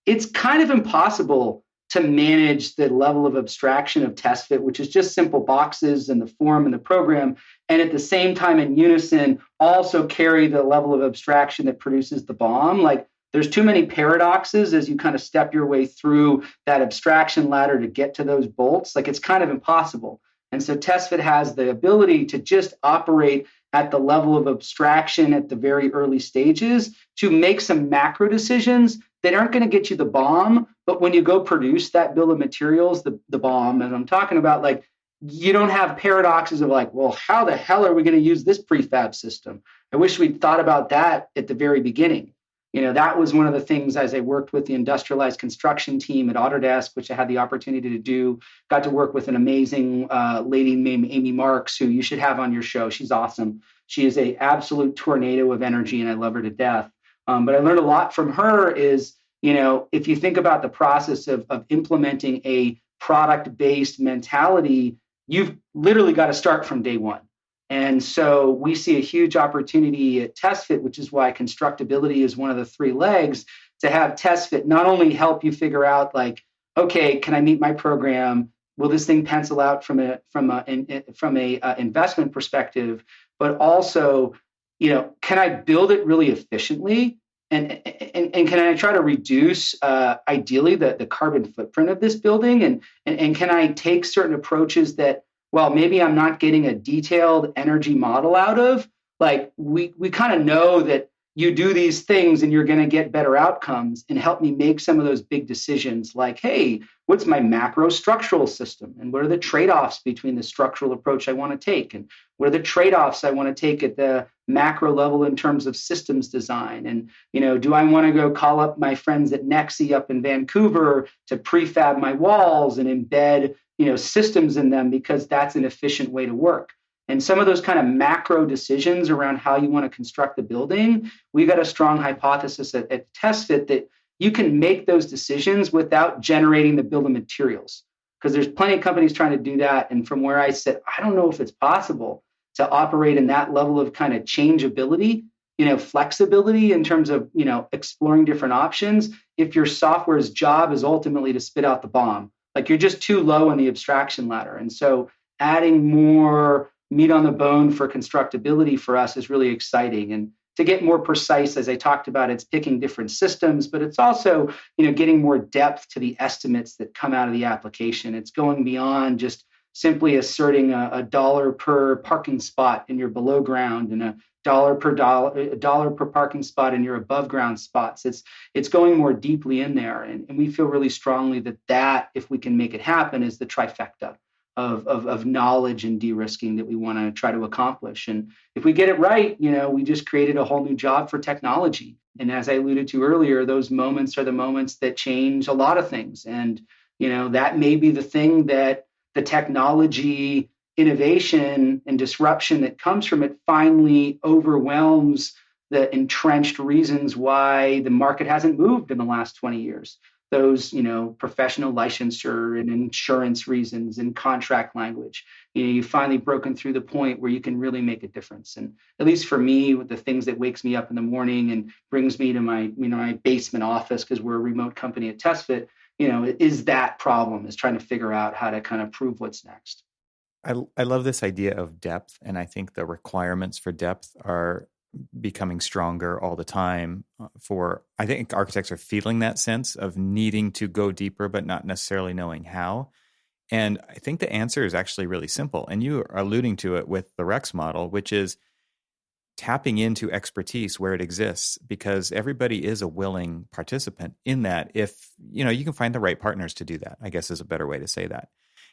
it's kind of impossible to manage the level of abstraction of TestFit, which is just simple boxes and the form and the program, and at the same time in unison also carry the level of abstraction that produces the bomb. There's too many paradoxes as you kind of step your way through that abstraction ladder to get to those bolts. It's kind of impossible. And so TestFit has the ability to just operate at the level of abstraction at the very early stages to make some macro decisions that aren't going to get you the bomb. But when you go produce that bill of materials, the bomb, and I'm talking about, you don't have paradoxes of well, how the hell are we going to use this prefab system? I wish we'd thought about that at the very beginning. That was one of the things as I worked with the industrialized construction team at Autodesk, which I had the opportunity to do, got to work with an amazing lady named Amy Marks, who you should have on your show. She's awesome. She is an absolute tornado of energy, and I love her to death. But I learned a lot from her is, if you think about the process of implementing a product-based mentality, you've literally got to start from day one. And so we see a huge opportunity at TestFit, which is why constructability is one of the three legs, to have TestFit not only help you figure out okay, can I meet my program? Will this thing pencil out from a investment perspective? But also, can I build it really efficiently? And can I try to reduce, ideally, the carbon footprint of this building? And can I take certain approaches that, well, maybe I'm not getting a detailed energy model out of? We kind of know that you do these things and you're going to get better outcomes, and help me make some of those big decisions hey, what's my macro structural system? And what are the trade-offs between the structural approach I want to take? And what are the trade-offs I want to take at the macro level in terms of systems design? And, do I want to go call up my friends at Nexi up in Vancouver to prefab my walls and embed, systems in them because that's an efficient way to work? And some of those kind of macro decisions around how you want to construct the building, we've got a strong hypothesis at TestFit that you can make those decisions without generating the bill of materials. Because there's plenty of companies trying to do that. And from where I sit, I don't know if it's possible to operate in that level of kind of changeability, flexibility in terms of, exploring different options if your software's job is ultimately to spit out the bomb. You're just too low on the abstraction ladder. And so adding more meat on the bone for constructability for us is really exciting. And to get more precise, as I talked about, it's picking different systems, but it's also, getting more depth to the estimates that come out of the application. It's going beyond just simply asserting a dollar per parking spot in your below ground and a dollar per parking spot in your above ground spots. It's going more deeply in there. And we feel really strongly that if we can make it happen, is the trifecta of knowledge and de-risking that we want to try to accomplish. And if we get it right, we just created a whole new job for technology. And as I alluded to earlier, those moments are the moments that change a lot of things. And, that may be the thing that the technology innovation and disruption that comes from it finally overwhelms the entrenched reasons why the market hasn't moved in the last 20 years. Those, professional licensure and insurance reasons and contract language. You've finally broken through the point where you can really make a difference. And at least for me, with the things that wakes me up in the morning and brings me to my, my basement office, because we're a remote company at TestFit, is that problem, is trying to figure out how to kind of prove what's next. I love this idea of depth, and I think the requirements for depth are becoming stronger all the time. I think architects are feeling that sense of needing to go deeper, but not necessarily knowing how. And I think the answer is actually really simple. And you are alluding to it with the Rex model, which is tapping into expertise where it exists, because everybody is a willing participant in that. If, you can find the right partners to do that, I guess is a better way to say that.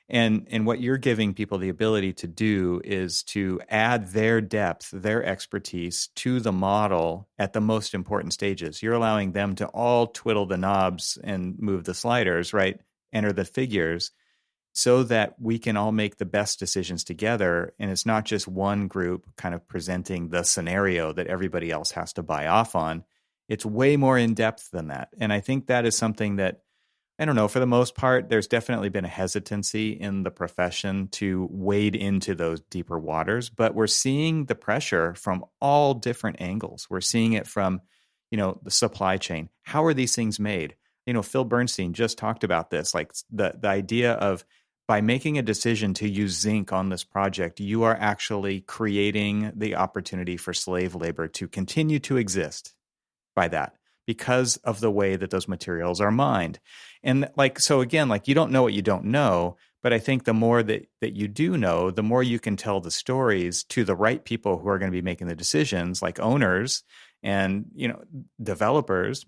And what you're giving people the ability to do is to add their depth, their expertise to the model at the most important stages. You're allowing them to all twiddle the knobs and move the sliders, right? Enter the figures, so that we can all make the best decisions together. And it's not just one group kind of presenting the scenario that everybody else has to buy off on. It's way more in depth than that. And I think that is something that, I don't know, for the most part, there's definitely been a hesitancy in the profession to wade into those deeper waters, but we're seeing the pressure from all different angles. We're seeing it from, the supply chain. How are these things made? Phil Bernstein just talked about this, like the idea of, by making a decision to use zinc on this project, you are actually creating the opportunity for slave labor to continue to exist by that, because of the way that those materials are mined. And so again, you don't know what you don't know, but I think the more that you do know, the more you can tell the stories to the right people who are going to be making the decisions, like owners and, developers,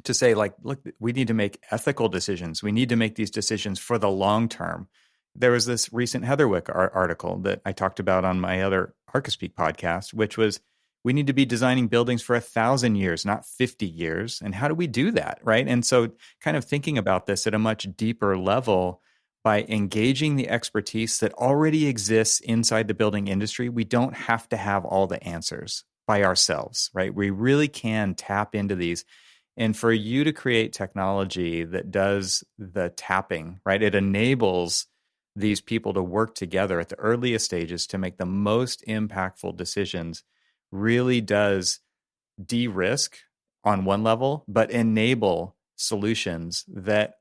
to say, look, we need to make ethical decisions. We need to make these decisions for the long term. There was this recent Heatherwick article that I talked about on my other Archispeak podcast, which was, we need to be designing buildings for 1,000 years, not 50 years. And how do we do that, right? And so kind of thinking about this at a much deeper level by engaging the expertise that already exists inside the building industry. We don't have to have all the answers by ourselves, right? We really can tap into these. And for you to create technology that does the tapping, right? It enables these people to work together at the earliest stages to make the most impactful decisions, really does de-risk on one level, but enable solutions that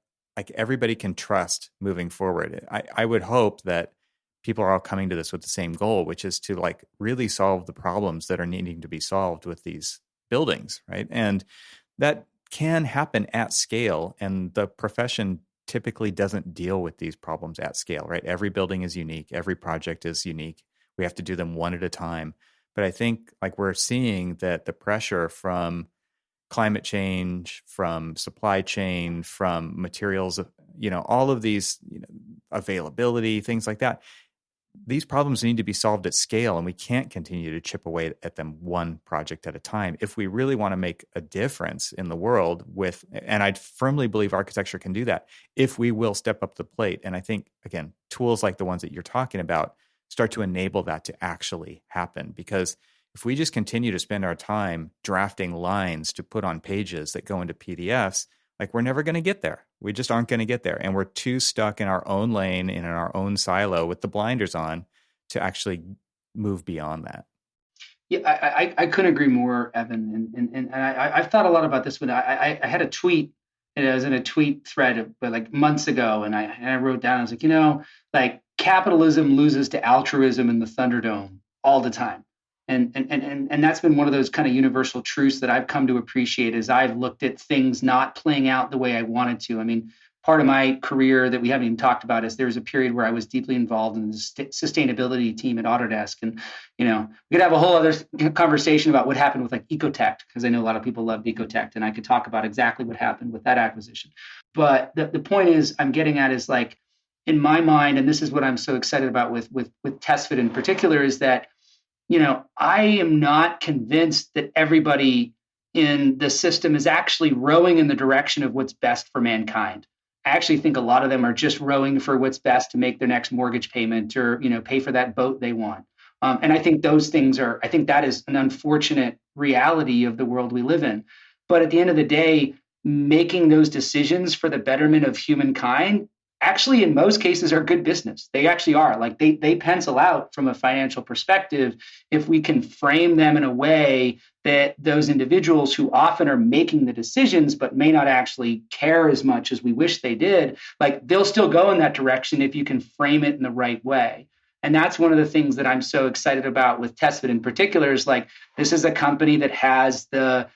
everybody can trust moving forward. I would hope that people are all coming to this with the same goal, which is to really solve the problems that are needing to be solved with these buildings, right? And that can happen at scale, and the profession typically doesn't deal with these problems at scale, right? Every building is unique. Every project is unique. We have to do them one at a time. But I think we're seeing that the pressure from climate change, from supply chain, from materials, all of these, availability, things like that, these problems need to be solved at scale, and we can't continue to chip away at them one project at a time if we really want to make a difference in the world and I firmly believe architecture can do that if we will step up the plate. And I think, again, tools like the ones that you're talking about start to enable that to actually happen. Because if we just continue to spend our time drafting lines to put on pages that go into PDFs, we're never going to get there. We just aren't going to get there. And we're too stuck in our own lane and in our own silo with the blinders on to actually move beyond that. Yeah, I couldn't agree more, Evan. And I've thought a lot about this. When I had a tweet, and I was in a tweet thread months ago, and I wrote down, I was capitalism loses to altruism in the Thunderdome all the time. And that's been one of those kind of universal truths that I've come to appreciate as I've looked at things not playing out the way I wanted to. I mean, part of my career that we haven't even talked about is there was a period where I was deeply involved in the sustainability team at Autodesk. And, we could have a whole other conversation about what happened with Ecotect, because I know a lot of people loved Ecotect, and I could talk about exactly what happened with that acquisition. But the point is I'm getting at is in my mind, and this is what I'm so excited about with TestFit in particular, is that I am not convinced that everybody in the system is actually rowing in the direction of what's best for mankind. I actually think a lot of them are just rowing for what's best to make their next mortgage payment or, pay for that boat they want. And I think those things I think that is an unfortunate reality of the world we live in. But at the end of the day, making those decisions for the betterment of humankind actually in most cases are good business. They actually are. They pencil out from a financial perspective if we can frame them in a way that those individuals who often are making the decisions but may not actually care as much as we wish they did, they'll still go in that direction if you can frame it in the right way. And that's one of the things that I'm so excited about with TestFit in particular is this is a company that has the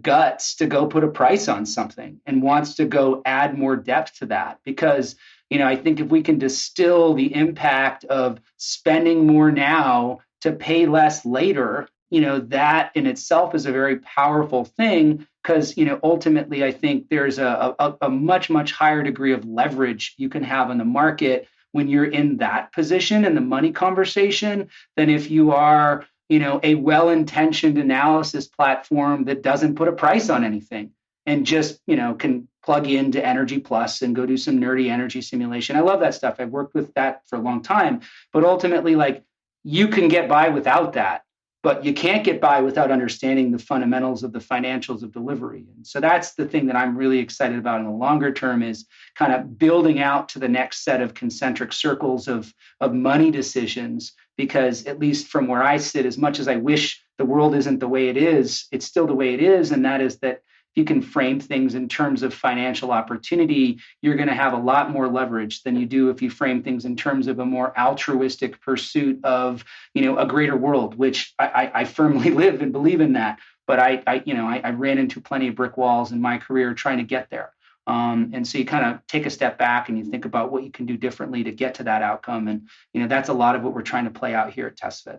guts to go put a price on something and wants to go add more depth to that. Because, I think if we can distill the impact of spending more now to pay less later, that in itself is a very powerful thing because, ultimately, I think there's a much, much higher degree of leverage you can have in the market when you're in that position in the money conversation than if you are, a well-intentioned analysis platform that doesn't put a price on anything and just, can plug into Energy Plus and go do some nerdy energy simulation. I love that stuff. I've worked with that for a long time, but ultimately, like, you can get by without that, but you can't get by without understanding the fundamentals of the financials of delivery. And so that's the thing that I'm really excited about in the longer term is kind of building out to the next set of concentric circles of money decisions, because at least from where I sit, as much as I wish the world isn't the way it is, it's still the way it is. And that is that if you can frame things in terms of financial opportunity, you're going to have a lot more leverage than you do if you frame things in terms of a more altruistic pursuit of, a greater world, which I firmly live and believe in that. But I ran into plenty of brick walls in my career trying to get there. And so you kind of take a step back and you think about what you can do differently to get to that outcome. And, that's a lot of what we're trying to play out here at TestFit.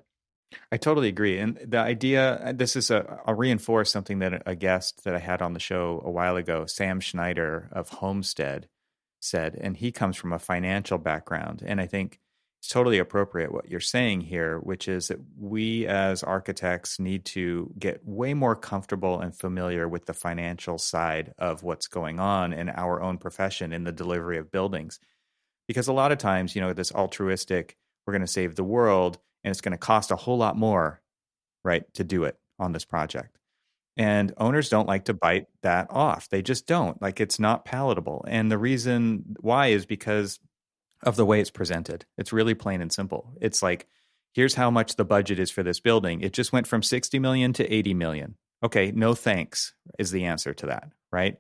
I totally agree. And the idea, this is I'll reinforce something that a guest that I had on the show a while ago, Sam Schneider of Homestead, said, and he comes from a financial background. And I think it's totally appropriate what you're saying here, which is that we as architects need to get way more comfortable and familiar with the financial side of what's going on in our own profession in the delivery of buildings. Because a lot of times, this altruistic, we're going to save the world, and it's going to cost a whole lot more, right, to do it on this project. And owners don't like to bite that off. They just don't. Like, it's not palatable. And the reason why is because of the way it's presented. It's really plain and simple. It's like, here's how much the budget is for this building. It just went from 60 million to 80 million. Okay, no thanks is the answer to that, right?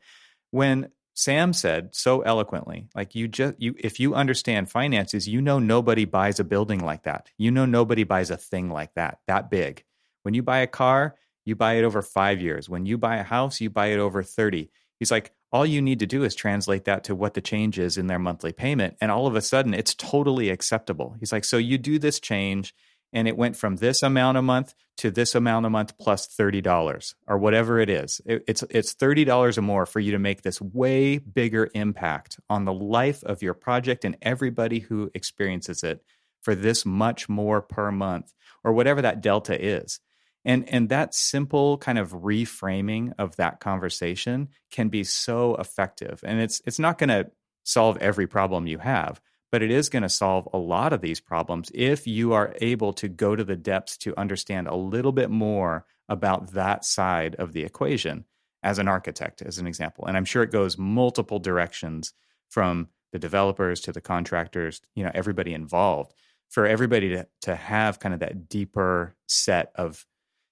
When Sam said so eloquently, like, if you understand finances, nobody buys a building like that. Nobody buys a thing like that big. When you buy a car, you buy it over 5 years. When you buy a house, you buy it over 30. He's like, all you need to do is translate that to what the change is in their monthly payment. And all of a sudden it's totally acceptable. He's like, so you do this change and it went from this amount a month to this amount a month plus $30 or whatever it is. It's $30 or more for you to make this way bigger impact on the life of your project and everybody who experiences it for this much more per month or whatever that delta is. And that simple kind of reframing of that conversation can be so effective. And it's not going to solve every problem you have, but it is going to solve a lot of these problems if you are able to go to the depths to understand a little bit more about that side of the equation as an architect, as an example. And I'm sure it goes multiple directions from the developers to the contractors, everybody involved, for everybody to have kind of that deeper set of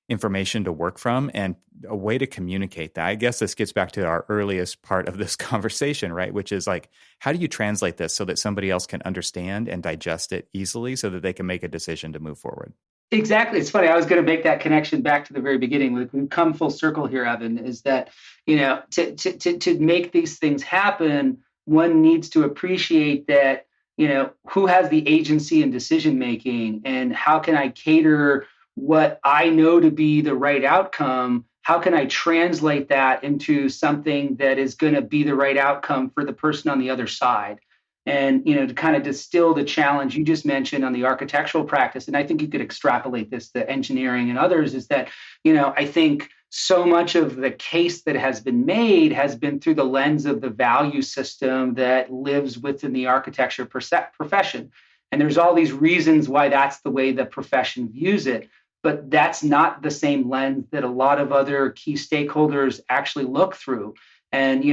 information to work from and a way to communicate that. I guess this gets back to our earliest part of this conversation, right? Which is like, how do you translate this so that somebody else can understand and digest it easily so that they can make a decision to move forward? Exactly. It's funny. I was going to make that connection back to the very beginning. We've come full circle here, Evan, is that, to make these things happen, one needs to appreciate that, who has the agency in decision making and how can I cater what I know to be the right outcome? How can I translate that into something that is going to be the right outcome for the person on the other side? And, to kind of distill the challenge you just mentioned on the architectural practice, and I think you could extrapolate this to engineering and others, is that, I think so much of the case that has been made has been through the lens of the value system that lives within the architecture profession. And there's all these reasons why that's the way the profession views it. But that's not the same lens that a lot of other key stakeholders actually look through. And,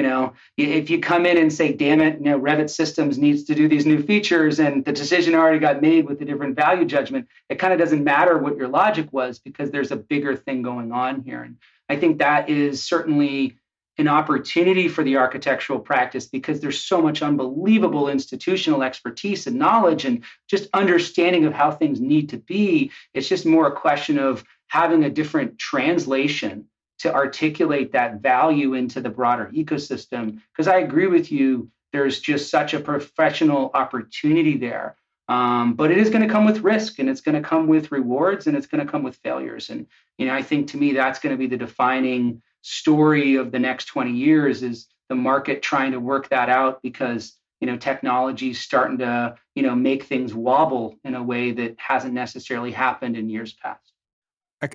if you come in and say, damn it, Revit Systems needs to do these new features and the decision already got made with a different value judgment, it kind of doesn't matter what your logic was because there's a bigger thing going on here. And I think that is certainly an opportunity for the architectural practice because there's so much unbelievable institutional expertise and knowledge and just understanding of how things need to be. It's just more a question of having a different translation to articulate that value into the broader ecosystem. Because I agree with you, there's just such a professional opportunity there. But it is going to come with risk, and it's going to come with rewards, and it's going to come with failures. And, I think to me, that's going to be the defining story of the next 20 years is the market trying to work that out because, technology is starting to, make things wobble in a way that hasn't necessarily happened in years past.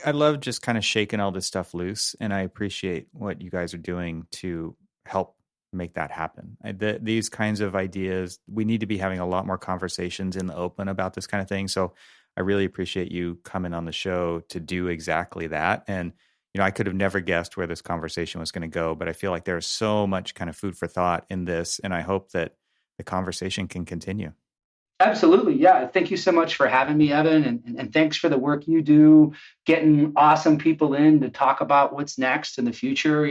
I love just kind of shaking all this stuff loose, and I appreciate what you guys are doing to help make that happen. These kinds of ideas, we need to be having a lot more conversations in the open about this kind of thing. So I really appreciate you coming on the show to do exactly that. And, I could have never guessed where this conversation was going to go, but I feel like there's so much kind of food for thought in this. And I hope that the conversation can continue. Absolutely. Yeah. Thank you so much for having me, Evan. And thanks for the work you do, getting awesome people in to talk about what's next in the future.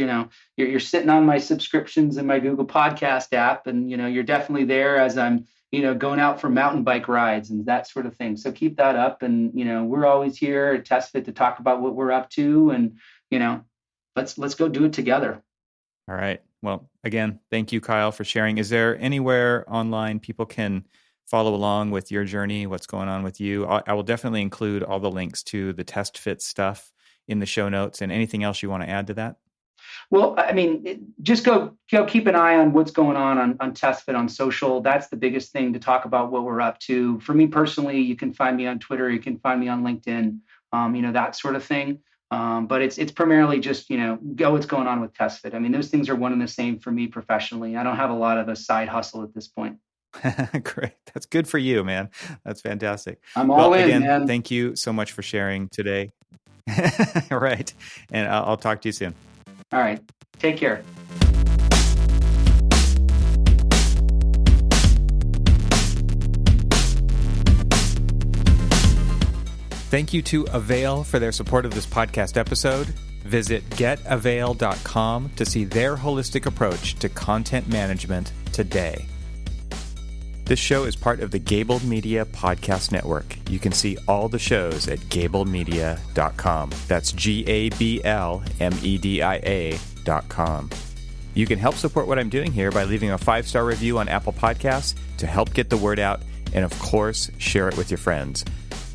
You're sitting on my subscriptions in my Google Podcast app, and, you're definitely there as I'm, going out for mountain bike rides and that sort of thing. So keep that up. And, we're always here at TestFit to talk about what we're up to. And, let's go do it together. All right. Well, again, thank you, Kyle, for sharing. Is there anywhere online people can follow along with your journey, what's going on with you? I will definitely include all the links to the TestFit stuff in the show notes, and anything else you want to add to that? Well, just go keep an eye on what's going on TestFit on social. That's the biggest thing to talk about what we're up to. For me personally, you can find me on Twitter, you can find me on LinkedIn, that sort of thing. But it's primarily just, go what's going on with TestFit. Those things are one and the same for me professionally. I don't have a lot of a side hustle at this point. Great. That's good for you, man. That's fantastic. I'm all in, again, man. Thank you so much for sharing today. Right. And I'll talk to you soon. All right. Take care. Thank you to Avail for their support of this podcast episode. Visit getavail.com to see their holistic approach to content management today. This show is part of the Gabled Media Podcast Network. You can see all the shows at gabledmedia.com. That's GABLMEDIA.com. You can help support what I'm doing here by leaving a 5-star review on Apple Podcasts to help get the word out, and of course, share it with your friends.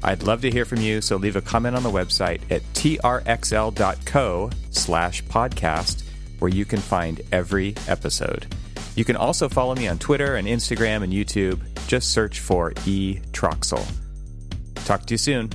I'd love to hear from you, so leave a comment on the website at trxl.co/podcast, where you can find every episode. You can also follow me on Twitter and Instagram and YouTube. Just search for TRXL. Talk to you soon.